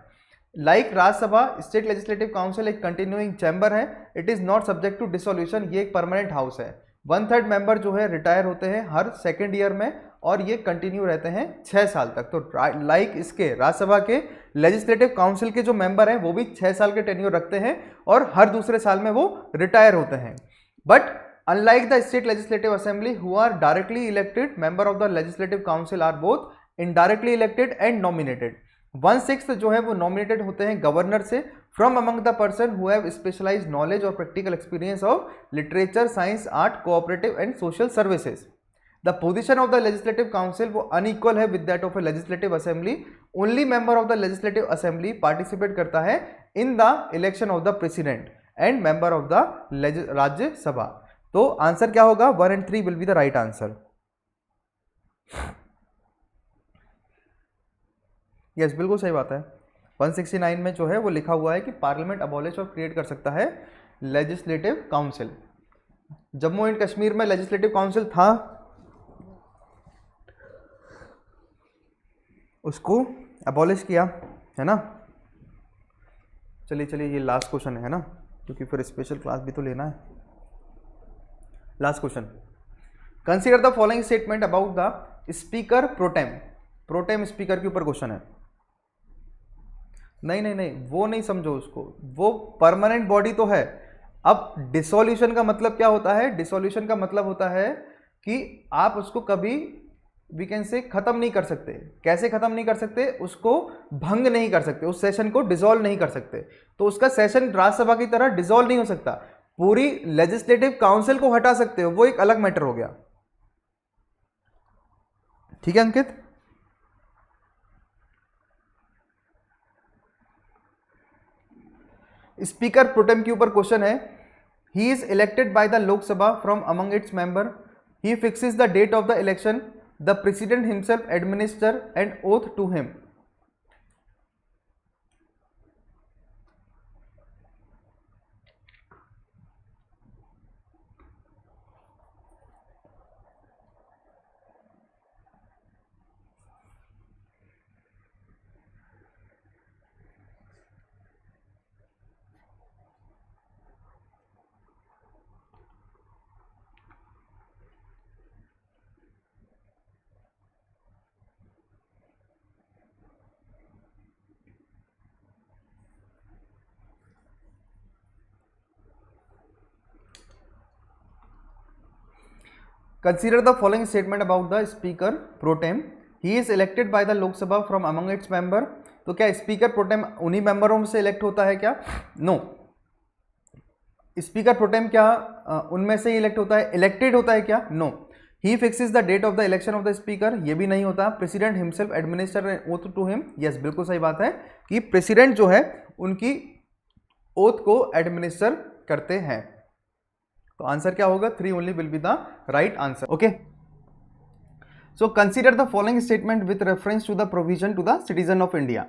A: Like Rajya Sabha, state legislative council एक continuing chamber है. It is not subject to dissolution. ये एक परमानेंट हाउस है. 1/3 मेंबर जो है रिटायर होते हैं हर second year में और ये कंटिन्यू रहते हैं 6 साल तक. तो लाइक इसके राज्यसभा के लेजिस्लेटिव काउंसिल के जो मेंबर हैं वो भी 6 साल के टेन्योर रखते हैं और हर दूसरे साल में वो रिटायर होते हैं. But unlike the state legislative assembly who are directly elected, member of the legislative council are both indirectly elected and nominated. 1/6 जो है वो नॉमिनेटेड होते हैं गवर्नर से from among the person who have specialised knowledge और practical experience of literature, science, art, cooperative and social services. The position of the legislative council वो unequal है with that of a legislative assembly. Only member of the legislative assembly participate करता है इन the election of the president and member of the Rajya Sabha. तो answer क्या होगा? 1 and 3 will be the right answer. Yes, बिल्कुल सही बात है. 169 में जो है वो लिखा हुआ है कि पार्लियामेंट अबॉलिश और क्रिएट कर सकता है legislative council. Jammu and Kashmir में लेजिस्लेटिव काउंसिल था, उसको अबॉलिश किया है ना. चलिए चलिए, ये लास्ट क्वेश्चन है ना, क्योंकि फिर स्पेशल क्लास भी तो लेना है. Last question. Consider the following statement about the speaker pro tem. Pro tem speaker के ऊपर क्वेश्चन है. नहीं नहीं नहीं, वो नहीं समझो उसको. वो परमानेंट बॉडी तो है. अब डिसोल्यूशन का मतलब क्या होता है? डिसोल्यूशन का मतलब होता है कि आप उसको कभी वी कैन से खत्म नहीं कर सकते. कैसे खत्म नहीं कर सकते? उसको भंग नहीं कर सकते, उस सेशन को डिसॉल्व नहीं कर सकते. तो उसका सेशन राज्यसभा की तरह डिसॉल्व नहीं हो सकता. पूरी लेजिस्लेटिव काउंसिल को हटा सकते हो, वो एक अलग मैटर हो गया. ठीक है अंकित? स्पीकर प्रोटेम के ऊपर क्वेश्चन है। He is elected by the Lok Sabha from among its member, he fixes the date of the election, the president himself administer and oath to him. Consider the following statement about the speaker pro tem. He is elected by the Lok Sabha from among its member. तो क्या speaker pro tem उन्हीं मेंबरों से elect होता है क्या? No. Speaker pro tem क्या उनमें से इलेक्ट होता है? इलेक्टेड होता है क्या? No. He fixes the date of the election of the speaker, ये भी नहीं होता। President himself administer oath to him, yes बिल्कुल सही बात है कि प्रेसिडेंट जो है उनकी ओथ को एडमिनिस्टर करते हैं। तो आंसर क्या होगा? 3 only will be the right answer. Okay, so consider the following statement with reference to the provision to the citizen of India.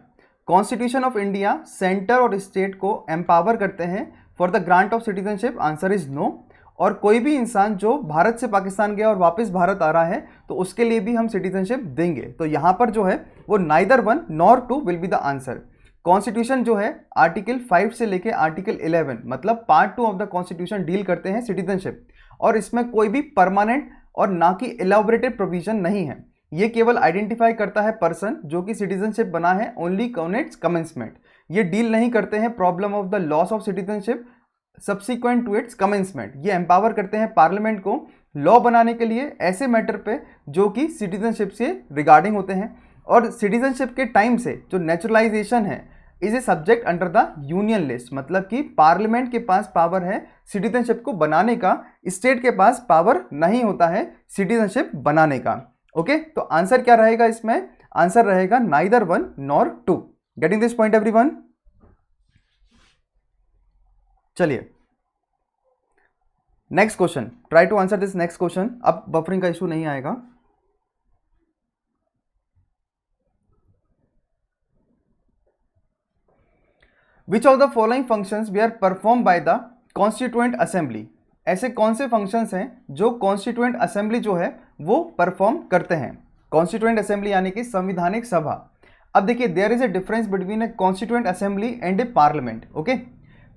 A: Constitution of India centre और स्टेट को एम्पावर करते हैं for the grant of citizenship, answer is no. और कोई भी इंसान जो भारत से पाकिस्तान गया और वापस भारत आ रहा है तो उसके लिए भी हम सिटीजनशिप देंगे। तो यहां पर जो है वो neither 1 nor 2 will be the answer. Constitution जो है आर्टिकल 5 से लेके आर्टिकल 11 मतलब part 2 of the constitution deal करते हैं सिटीजनशिप, और इसमें कोई भी परमानेंट और ना कि इलैबोरेटेड प्रोविजन नहीं है। ये केवल आइडेंटिफाई करता है पर्सन जो कि सिटीजनशिप बना है ओनली ऑन इट्स कमेंसमेंट। ये डील नहीं करते हैं problem of the loss of citizenship subsequent to its commencement. ये एम्पावर करते हैं पार्लियामेंट को लॉ बनाने के लिए ऐसे मैटर पे जो कि सिटीजनशिप से रिगार्डिंग होते हैं। और सिटीजनशिप के टाइम से जो नेचुरलाइजेशन है is a subject under the union list, मतलब कि पार्लियामेंट के पास पावर है सिटीजनशिप को बनाने का, स्टेट के पास पावर नहीं होता है सिटीजनशिप बनाने का। ओके, तो आंसर क्या रहेगा इसमें? आंसर रहेगा neither 1 nor 2। Getting this point everyone? चलिए next question, try to answer this next question. अब बफरिंग का इशू नहीं आएगा। Which of the following functions were performed by the Constituent Assembly? ऐसे कौन से फंक्शंस हैं जो कॉन्स्टिट्यूएंट असेंबली जो है वो परफॉर्म करते हैं? कॉन्स्टिट्यूएंट असेंबली यानी कि संविधानिक सभा। अब देखिए there is a difference between a constituent assembly and a parliament. Okay,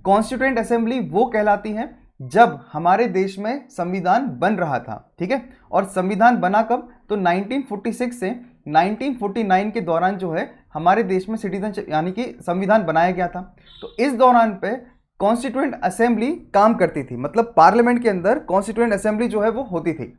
A: constituent assembly वो कहलाती है जब हमारे देश में संविधान बन रहा था, ठीक है। और संविधान बना कब? तो 1946 से 1949 के दौरान जो है हमारे देश में सिटीजनशिप यानी कि संविधान बनाया गया था। तो इस दौरान पे कॉन्स्टिट्यूएंट असेंबली काम करती थी, मतलब पार्लियामेंट के अंदर कॉन्स्टिट्यूएंट असेंबली जो है वो होती थी।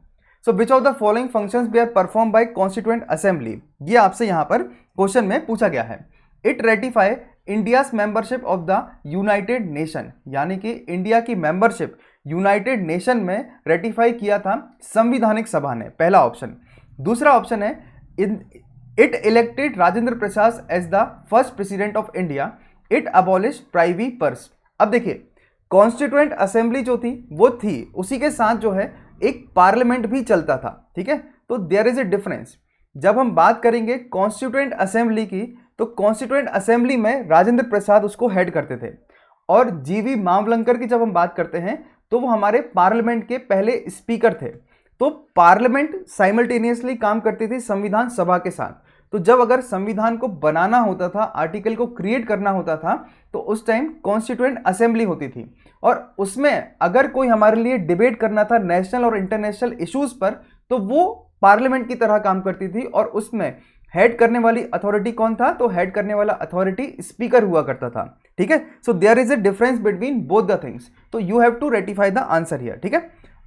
A: So which of the following functions B are perform by constituent assembly, ये आपसे यहाँ पर क्वेश्चन में पूछा गया है। It ratify India's membership of the United Nation, यानी कि इंडिया की मेंबरशिप यूनाइटेड नेशन में रेटिफाई किया था संविधानिक सभा ने, पहला ऑप्शन। दूसरा ऑप्शन है it elected Rajendra Prasad as the first president of India, it abolish privy purse. अब देखिए कॉन्स्टिट्यूएंट असेंबली जो थी वो थी, उसी के साथ जो है एक पार्लियामेंट भी चलता था, ठीक है। तो देयर इज ए डिफरेंस। जब हम बात करेंगे कॉन्स्टिट्यूएंट असेंबली की तो कॉन्स्टिट्यूएंट असेंबली में राजेंद्र प्रसाद उसको हेड करते थे, और जीवी मावलंकर की जब हम बात करते हैं तो वो हमारे पार्लियामेंट के पहले स्पीकर थे। तो पार्लियामेंट साइमल्टेनियसली काम करती थी संविधान सभा के साथ। तो जब अगर संविधान को बनाना होता था, आर्टिकल को क्रिएट करना होता था, तो उस टाइम कॉन्स्टिट्यूएंट असेंबली होती थी, और उसमें अगर कोई हमारे लिए डिबेट करना था नेशनल और इंटरनेशनल इश्यूज पर तो वो पार्लियामेंट की तरह काम करती थी। और उसमें हेड करने वाली अथॉरिटी कौन था? तो हेड करने वाला अथॉरिटी स्पीकर हुआ करता था, ठीक है। So there is a difference between both the things. तो you have to ratify the answer here, ठीक है।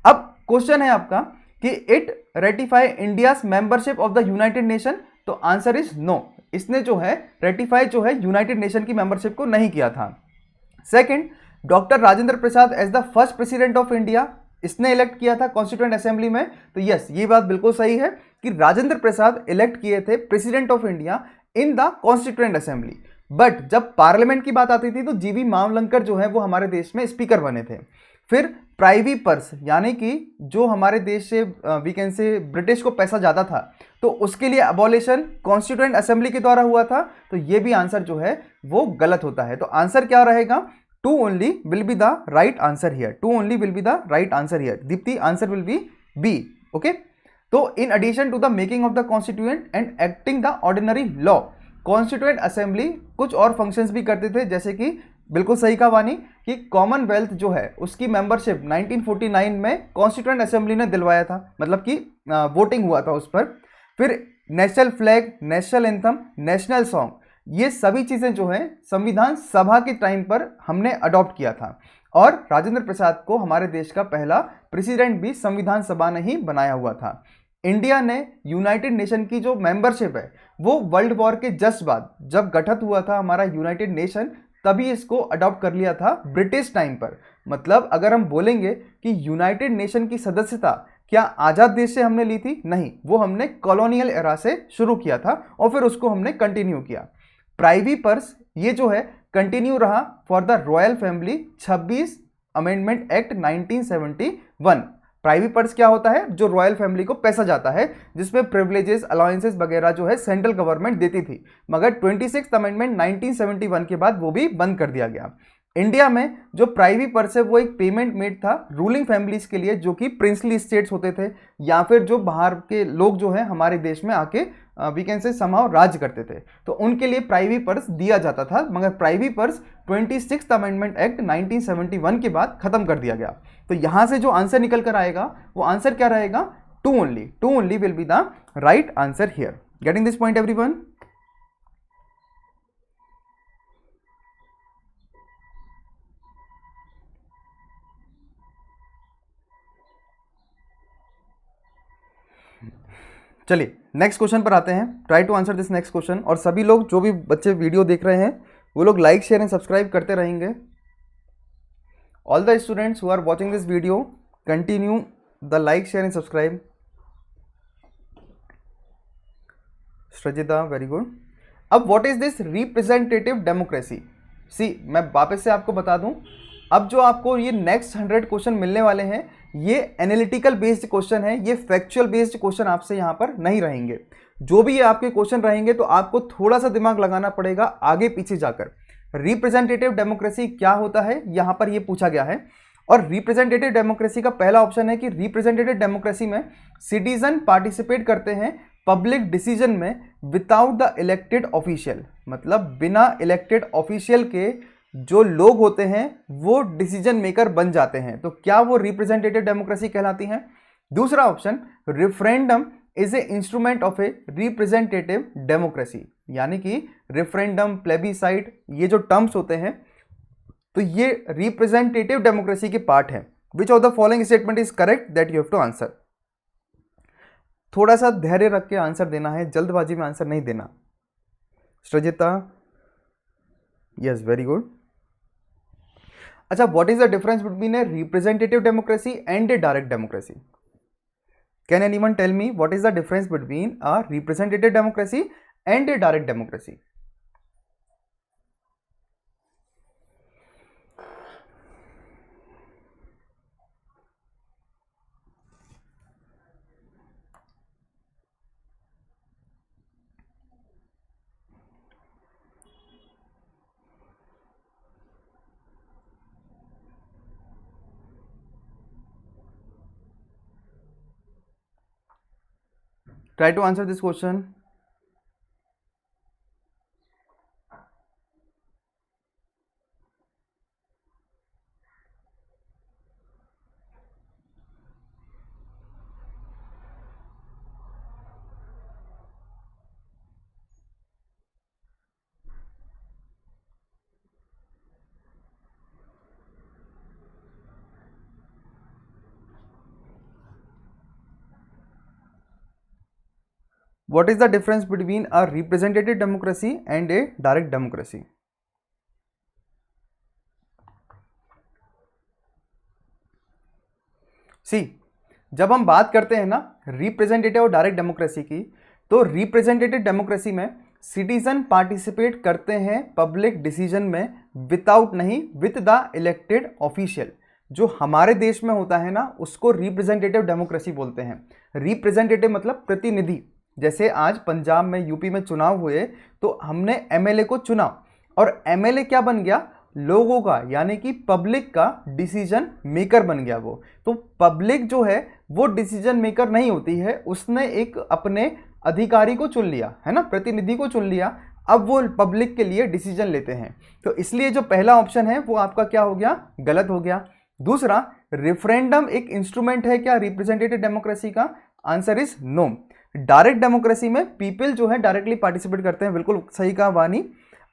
A: अब क्वेश्चन है आपका कि it ratify India's membership of the United Nation, तो आंसर इज नो। इसने जो है रेटिफाई जो है यूनाइटेड नेशन की मेंबरशिप को नहीं किया था। Second, doctor Rajendra Prasad as the first president of India, इसने इलेक्ट किया था कॉन्स्टिट्यूएंट असेंबली में। तो यस, ये बात बिल्कुल सही है कि राजेंद्र प्रसाद इलेक्ट किए थे president of India in the constituent assembly. But जब पार्लियामेंट की बात आती थी तो जीवी मावलंकर जो है वो हमारे देश में स्पीकर बने थे। फिर प्राइवी पर्स, यानी कि जो हमारे देश से वीकेंड से ब्रिटिश को पैसा ज़्यादा था, तो उसके लिए अबॉलिशन कॉन्स्टिट्यूएंट असेंबली के द्वारा हुआ था। तो ये भी आंसर जो है वो गलत होता है। तो आंसर क्या रहेगा? 2 only will be the right answer here. 2 only will be the right answer here. Deepti, answer will be B. Okay, तो in addition to the making of the constituent and acting the ordinary law, constituent assembly कुछ और functions भी करते थे, जैसे कि बिल्कुल सही कहा वानी कि कॉमनवेल्थ जो है उसकी मेंबरशिप 1949 में कॉन्स्टिट्यूएंट असेंबली ने दिलवाया था, मतलब कि वोटिंग हुआ था उस पर। फिर national flag, national anthem, national song, ये सभी चीज़ें जो हैं संविधान सभा के टाइम पर हमने अडॉप्ट किया था। और राजेंद्र प्रसाद को हमारे देश का पहला प्रेसिडेंट भी संविधान सभा ने ही बनाया हुआ था। इंडिया ने यूनाइटेड नेशन की जो मेंबरशिप है वो वर्ल्ड वॉर के जस्ट बाद जब गठित हुआ था हमारा यूनाइटेड नेशन, तभी इसको अडॉप्ट कर लिया था ब्रिटिश टाइम पर। मतलब अगर हम बोलेंगे कि यूनाइटेड नेशन की सदस्यता क्या आज़ाद देश से हमने ली थी? नहीं, वो हमने कॉलोनियल एरा से शुरू किया था और फिर उसको हमने कंटिन्यू किया। प्राइवी पर्स ये जो है कंटिन्यू रहा for the royal family 26 amendment act 1971। Privy purse क्या होता है? जो रॉयल फैमिली को पैसा जाता है, जिसमें प्रिविलेजेस, अलाउंसेस वगैरह जो है सेंट्रल गवर्नमेंट देती थी, मगर 26 अमेंडमेंट 1971 के बाद वो भी बंद कर दिया गया। इंडिया में जो प्राइवी पर्स है वो एक पेमेंट मेड था रूलिंग फैमिलीज के लिए, जो कि प्रिंसली स्टेट्स होते थे या फिर जो बाहर के लोग जो है हमारे देश में आके वीकेंड से समाव राज करते थे, तो उनके लिए प्राइवी पर्स दिया जाता था। मगर प्राइवी पर्स 26 अमेंडमेंट एक्ट 1971 के बाद खत्म कर दिया गया। तो यहां से जो आंसर निकल कर आएगा वो आंसर क्या रहेगा? 2 only. 2 only will be the right answer here. Getting this point everyone? चलिए नेक्स्ट क्वेश्चन पर आते हैं। Try to answer this next question. और सभी लोग जो भी बच्चे वीडियो देख रहे हैं वो लोग लाइक, शेयर एंड सब्सक्राइब करते रहेंगे। All the students who are watching this video, continue the like, share and subscribe. Srijita, very good. अब what is this representative democracy? See, मैं वापस से आपको बता दूं, अब जो आपको ये नेक्स्ट 100 क्वेश्चन मिलने वाले हैं ये एनालिटिकल बेस्ड क्वेश्चन है, ये फैक्चुअल बेस्ड क्वेश्चन आपसे यहाँ पर नहीं रहेंगे। जो भी ये आपके क्वेश्चन रहेंगे तो आपको थोड़ा सा दिमाग लगाना पड़ेगा आगे पीछे जाकर। रिप्रेजेंटेटिव डेमोक्रेसी क्या होता है यहाँ पर ये पूछा गया है। और रिप्रेजेंटेटिव डेमोक्रेसी का पहला ऑप्शन है कि रिप्रेजेंटेटिव डेमोक्रेसी में सिटीजन पार्टिसिपेट करते हैं पब्लिक डिसीजन में विदाउट द इलेक्टेड ऑफिशियल, मतलब बिना इलेक्टेड ऑफिशियल के जो लोग होते हैं वो डिसीजन मेकर बन जाते हैं। तो क्या वो रिप्रेजेंटेटिव डेमोक्रेसी कहलाती हैं? दूसरा option, referendum is a instrument of A representative democracy, यानी कि रेफरेंडम, प्लेबिसाइट, ये जो टर्म्स होते हैं तो ये रिप्रेजेंटेटिव डेमोक्रेसी के पार्ट है। Which of the following statement is correct that you have to answer. थोड़ा सा धैर्य रख के आंसर देना है, जल्दबाजी में आंसर नहीं देना। Srijita, yes, very good. अच्छा, what is the difference between a representative democracy and a direct democracy? Can anyone tell me what is the difference between a representative democracy and a direct democracy? Try to answer this question. What is the difference between a representative democracy and a direct democracy? सी, जब हम बात करते हैं ना representative और direct democracy की, तो representative democracy में सिटीजन पार्टिसिपेट करते हैं पब्लिक डिसीजन में विदाउट नहीं विद द इलेक्टेड ऑफिशियल। जो हमारे देश में होता है ना उसको रिप्रेजेंटेटिव डेमोक्रेसी बोलते हैं। रिप्रेजेंटेटिव मतलब प्रतिनिधि। जैसे आज पंजाब में यूपी में चुनाव हुए तो हमने एमएलए को चुना और एमएलए क्या बन गया, लोगों का यानी कि पब्लिक का डिसीजन मेकर बन गया वो। तो पब्लिक जो है वो डिसीजन मेकर नहीं होती है, उसने एक अपने अधिकारी को चुन लिया है ना, प्रतिनिधि को चुन लिया, अब वो पब्लिक के लिए डिसीजन लेते हैं। तो इसलिए जो पहला ऑप्शन है वो आपका क्या हो गया, गलत हो गया। दूसरा, रेफरेंडम एक इंस्ट्रूमेंट है क्या रिप्रेजेंटेटिव डेमोक्रेसी का, answer is no. Direct democracy में पीपल जो है डायरेक्टली पार्टिसिपेट करते हैं, बिल्कुल सही कहा वानी।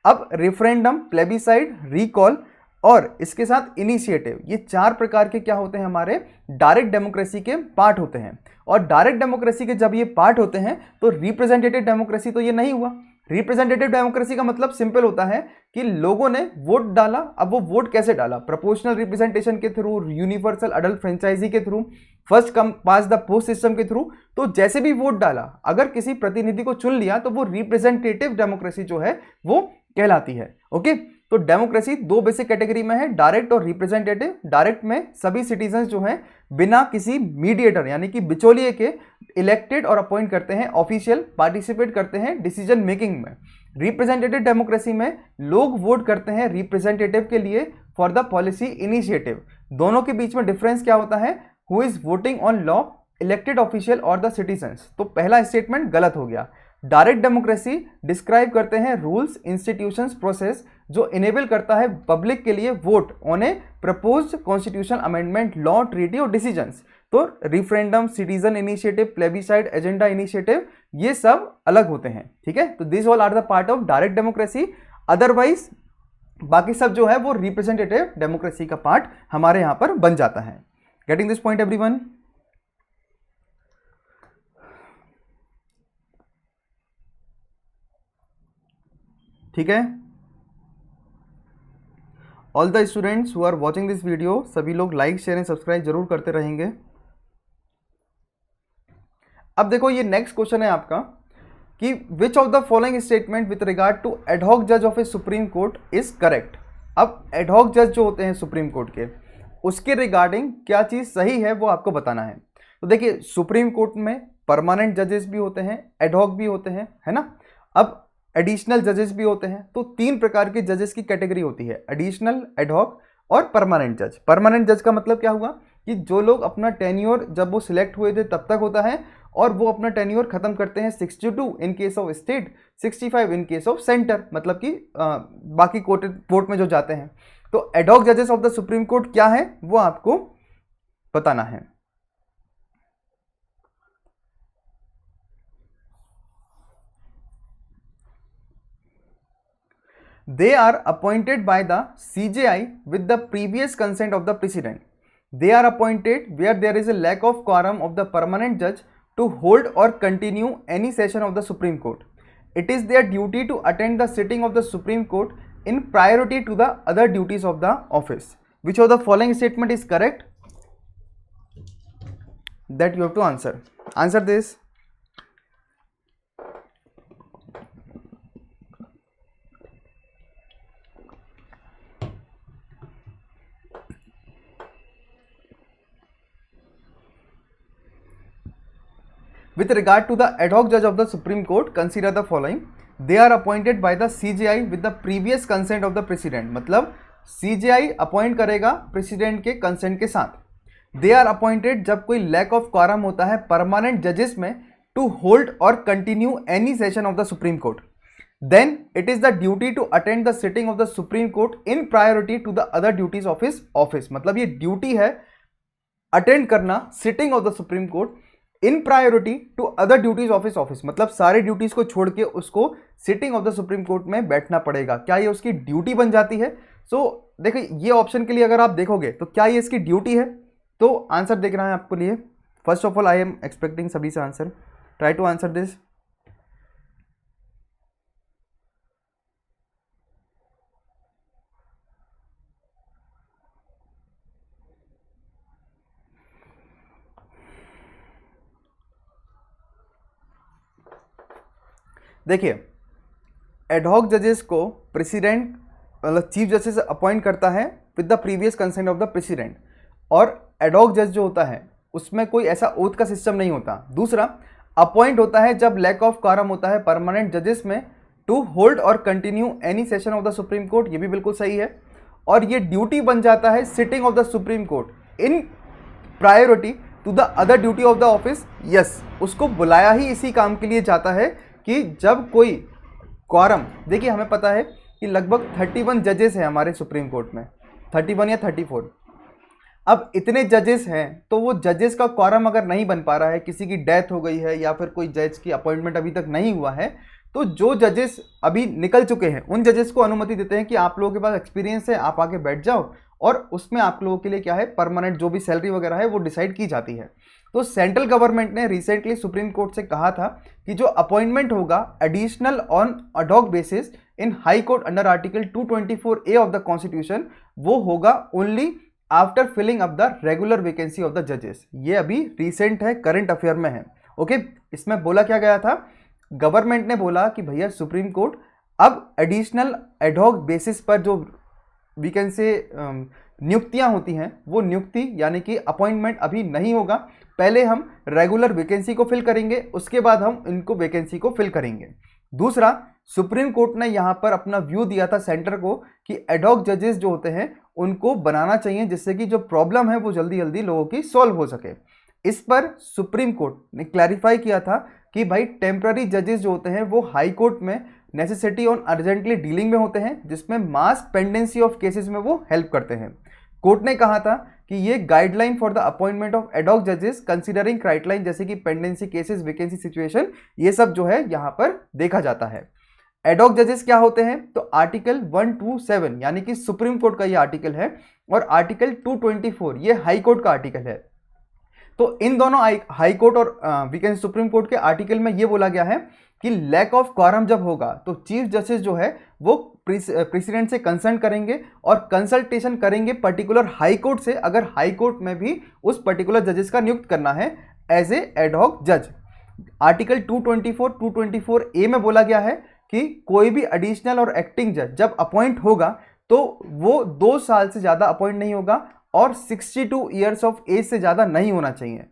A: अब रेफरेंडम, प्लेबिसाइड, रिकॉल और इसके साथ इनिशिएटिव, ये चार प्रकार के क्या होते हैं, हमारे डायरेक्ट डेमोक्रेसी के पार्ट होते हैं। और डायरेक्ट डेमोक्रेसी के जब ये पार्ट होते हैं तो रिप्रेजेंटेटिव डेमोक्रेसी तो ये नहीं हुआ। रिप्रेजेंटेटिव डेमोक्रेसी का मतलब सिंपल होता है कि लोगों ने वोट डाला। अब वो वोट कैसे डाला, प्रोपोर्शनल रिप्रेजेंटेशन के थ्रू, यूनिवर्सल अडल्ट फ्रेंचाइजी के through, first come pass the post system के थ्रू। तो जैसे भी वोट डाला, अगर किसी प्रतिनिधि को चुन लिया तो वो रिप्रेजेंटेटिव डेमोक्रेसी जो है वो कहलाती है। ओके, तो डेमोक्रेसी दो बेसिक कैटेगरी में है, डायरेक्ट और रिप्रेजेंटेटिव। डायरेक्ट में सभी सिटीजन जो हैं बिना किसी मीडिएटर यानी कि बिचौलिए के इलेक्टेड और अपॉइंट करते हैं ऑफिशियल, पार्टिसिपेट करते हैं डिसीजन मेकिंग में। रिप्रेजेंटेटिव डेमोक्रेसी में लोग वोट करते हैं रिप्रेजेंटेटिव के लिए फॉर द पॉलिसी इनिशिएटिव। दोनों के बीच में डिफरेंस क्या होता है, who is voting on law, elected official और द सिटीजन्स। तो पहला स्टेटमेंट गलत हो गया। डायरेक्ट डेमोक्रेसी डिस्क्राइब करते हैं रूल्स, इंस्टीट्यूशंस, प्रोसेस जो इनेबल करता है पब्लिक के लिए vote on a proposed constitution amendment, law, treaty और डिसीजंस। तो referendum, citizen initiative, plebiscite, agenda initiative, ये सब अलग होते हैं। ठीक है, तो this all are the part of direct democracy. Otherwise बाकी सब जो है वो रिप्रेजेंटेटिव डेमोक्रेसी का पार्ट हमारे यहां पर बन जाता है। Getting this point everyone? ठीक है, all the students who are watching this video, सभी लोग लाइक, शेयर एंड सब्सक्राइब जरूर करते रहेंगे। अब देखो ये नेक्स्ट क्वेश्चन है आपका कि which of the following statement with regard to ad hoc जज of a Supreme Court is correct. अब एडहॉक जज जो होते हैं सुप्रीम कोर्ट के, उसके रिगार्डिंग क्या चीज सही है वो आपको बताना है। तो देखिए सुप्रीम कोर्ट में परमानेंट जजेस भी होते हैं, एडहॉक भी होते हैं, है ना। अब एडिशनल जजेस भी होते हैं। तो तीन प्रकार के जजेस की कैटेगरी होती है, एडिशनल, एडहॉक और परमानेंट जज। परमानेंट जज का मतलब क्या हुआ कि जो लोग अपना टेन्योर जब वो सिलेक्ट हुए थे तब तक होता है और वो अपना टेन्योर खत्म करते हैं 62 इन case of state, 65 in case of centre, मतलब कि बाकी कोर्ट में जो जाते हैं। तो एडहॉक जजेस ऑफ द सुप्रीम कोर्ट क्या है वो आपको बताना है। They are appointed by the CJI with the previous consent of the president. They are appointed where there is a lack of quorum of the permanent judge to hold or continue any session of the Supreme Court. It is their duty to attend the sitting of the Supreme Court in priority to the other duties of the office. Which of the following statement is correct? That you have to answer. Answer this. With regard to the ad hoc judge of the Supreme Court, consider the following. They are appointed by the CJI with the previous consent of the president. मतलब CJI appoint करेगा president के consent के साथ। They are appointed जब कोई lack of quorum होता है permanent जजेस में to hold or continue any session of the Supreme Court. Then it is the duty to attend the sitting of the Supreme Court in priority to the other duties of his office. मतलब ये duty है attend करना sitting of the Supreme Court in priority to other duties of his office. मतलब सारे duties को छोड़ के उसको sitting of the Supreme Court में बैठना पड़ेगा। क्या ये उसकी ड्यूटी बन जाती है? देखिए ये ऑप्शन के लिए अगर आप देखोगे तो क्या ये इसकी ड्यूटी है? तो आंसर देख रहा है आपको लिए। First of all I am expecting सभी से answer, try to answer this. देखिए एडहॉक जजेस को प्रेसिडेंट मतलब चीफ जस्टिस अपॉइंट करता है with the previous consent of the president, और एडहॉक जज जो होता है उसमें कोई ऐसा ओथ का सिस्टम नहीं होता। दूसरा, अपॉइंट होता है जब लैक ऑफ क्वारम होता है परमानेंट जजेस में टू होल्ड और continue any session of the Supreme court, ये भी बिल्कुल सही है। और ये ड्यूटी बन जाता है sitting of the Supreme Court in priority to the other duty of the office. Yes, उसको बुलाया ही इसी काम के लिए जाता है कि जब कोई क्वारम, देखिए हमें पता है कि लगभग 31 जजेस हैं हमारे सुप्रीम कोर्ट में, 31 या 34। अब इतने जजेस हैं तो वो जजेस का क्वारम अगर नहीं बन पा रहा है, किसी की डेथ हो गई है या फिर कोई जज की अपॉइंटमेंट अभी तक नहीं हुआ है, तो जो जजेस अभी निकल चुके हैं उन जजेस को अनुमति देते हैं कि आप लोगों के पास एक्सपीरियंस है, आप आके बैठ जाओ, और उसमें आप लोगों के लिए क्या है, परमानेंट जो भी सैलरी वगैरह है वो डिसाइड की जाती है। तो सेंट्रल गवर्नमेंट ने रिसेंटली सुप्रीम कोर्ट से कहा था कि जो अपॉइंटमेंट होगा additional on ad hoc basis in high court under article 224A of the constitution, वो होगा only after filling up the regular vacancy of the जजेस। ये अभी रिसेंट है, करंट अफेयर में है। ओके, इसमें बोला क्या गया था, गवर्नमेंट ने बोला कि भैया सुप्रीम कोर्ट अब एडिशनल एडहॉक बेसिस पर जो वीकेंड से नियुक्तियां होती हैं, वो नियुक्ति यानी कि अपॉइंटमेंट अभी नहीं होगा। पहले हम रेगुलर वैकेंसी को फिल करेंगे, उसके बाद हम इनको वैकेंसी को फिल करेंगे। दूसरा, सुप्रीम कोर्ट ने यहाँ पर अपना व्यू दिया था सेंटर को कि एडहॉक जजेस जो होते हैं उनको बनाना चाहिए जिससे कि जो प्रॉब्लम है वो जल्दी जल्दी लोगों की सॉल्व हो सके। इस पर सुप्रीम कोर्ट ने क्लैरिफाई किया था कि भाई टेम्पररी जजेस जो होते हैं वो हाई कोर्ट में नेसेसिटी ऑन अर्जेंटली डीलिंग में होते हैं, जिसमें मास पेंडेंसी ऑफ केसेस में वो हेल्प करते हैं। कोर्ट ने कहा था कि ये guideline for the appointment of ad hoc जजेस कंसीडरिंग क्राइटेरिया जैसे कि पेंडेंसी केसेस, वैकेंसी सिचुएशन, ये सब जो है यहाँ पर देखा जाता है। एडहॉक जजेस क्या होते हैं, तो आर्टिकल 127 यानी कि सुप्रीम कोर्ट का ये आर्टिकल है, और आर्टिकल 224 ये हाई कोर्ट का आर्टिकल है। तो इन दोनों हाई कोर्ट और वैकेंसी सुप्रीम कोर्ट के आर्टिकल में ये बोला गया है कि लैक ऑफ क्वारम जब होगा तो चीफ जस्टिस जो है वो प्रेसिडेंट से कंसल्ट करेंगे और कंसल्टेशन करेंगे पर्टिकुलर हाई कोर्ट से, अगर हाई कोर्ट में भी उस पर्टिकुलर जजेस का नियुक्त करना है एज ए एडहॉक जज। आर्टिकल 224A में बोला गया है कि कोई भी एडिशनल और एक्टिंग जज जब अपॉइंट होगा तो वो 2 साल से ज़्यादा अपॉइंट नहीं होगा और 62 ईयर्स ऑफ एज से ज़्यादा नहीं होना चाहिए।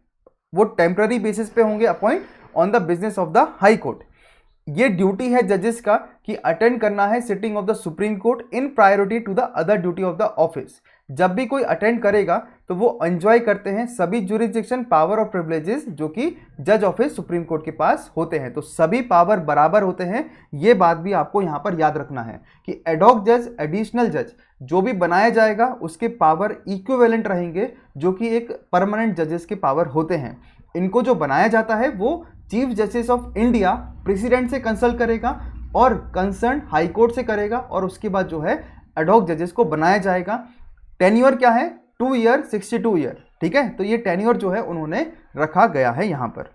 A: वो टेम्पररी बेसिस पे होंगे appoint on the business of the high court. ये ड्यूटी है जजेस का कि अटेंड करना है sitting of the Supreme Court in priority to the other duty of the office. जब भी कोई अटेंड करेगा तो वो एंजॉय करते हैं सभी जुरिस्डिक्शन, पावर और प्रिविलेजेस जो कि जज ऑफिस सुप्रीम कोर्ट के पास होते हैं। तो सभी पावर बराबर होते हैं, ये बात भी आपको यहाँ पर याद रखना है कि एडहॉक जज, एडिशनल जज जो भी बनाया जाएगा उसके पावर इक्विवेलेंट रहेंगे जो कि एक परमानेंट जजेस के पावर होते हैं। इनको जो बनाया जाता है वो chief justice of India president से कंसल्ट करेगा और कंसर्न हाई कोर्ट से करेगा, और उसके बाद जो है एडहॉक जजेस को बनाया जाएगा। टेन्योर क्या है, 2 ईयर 62 ईयर, ठीक है। तो ये टेन्योर जो है उन्होंने रखा गया है यहाँ पर।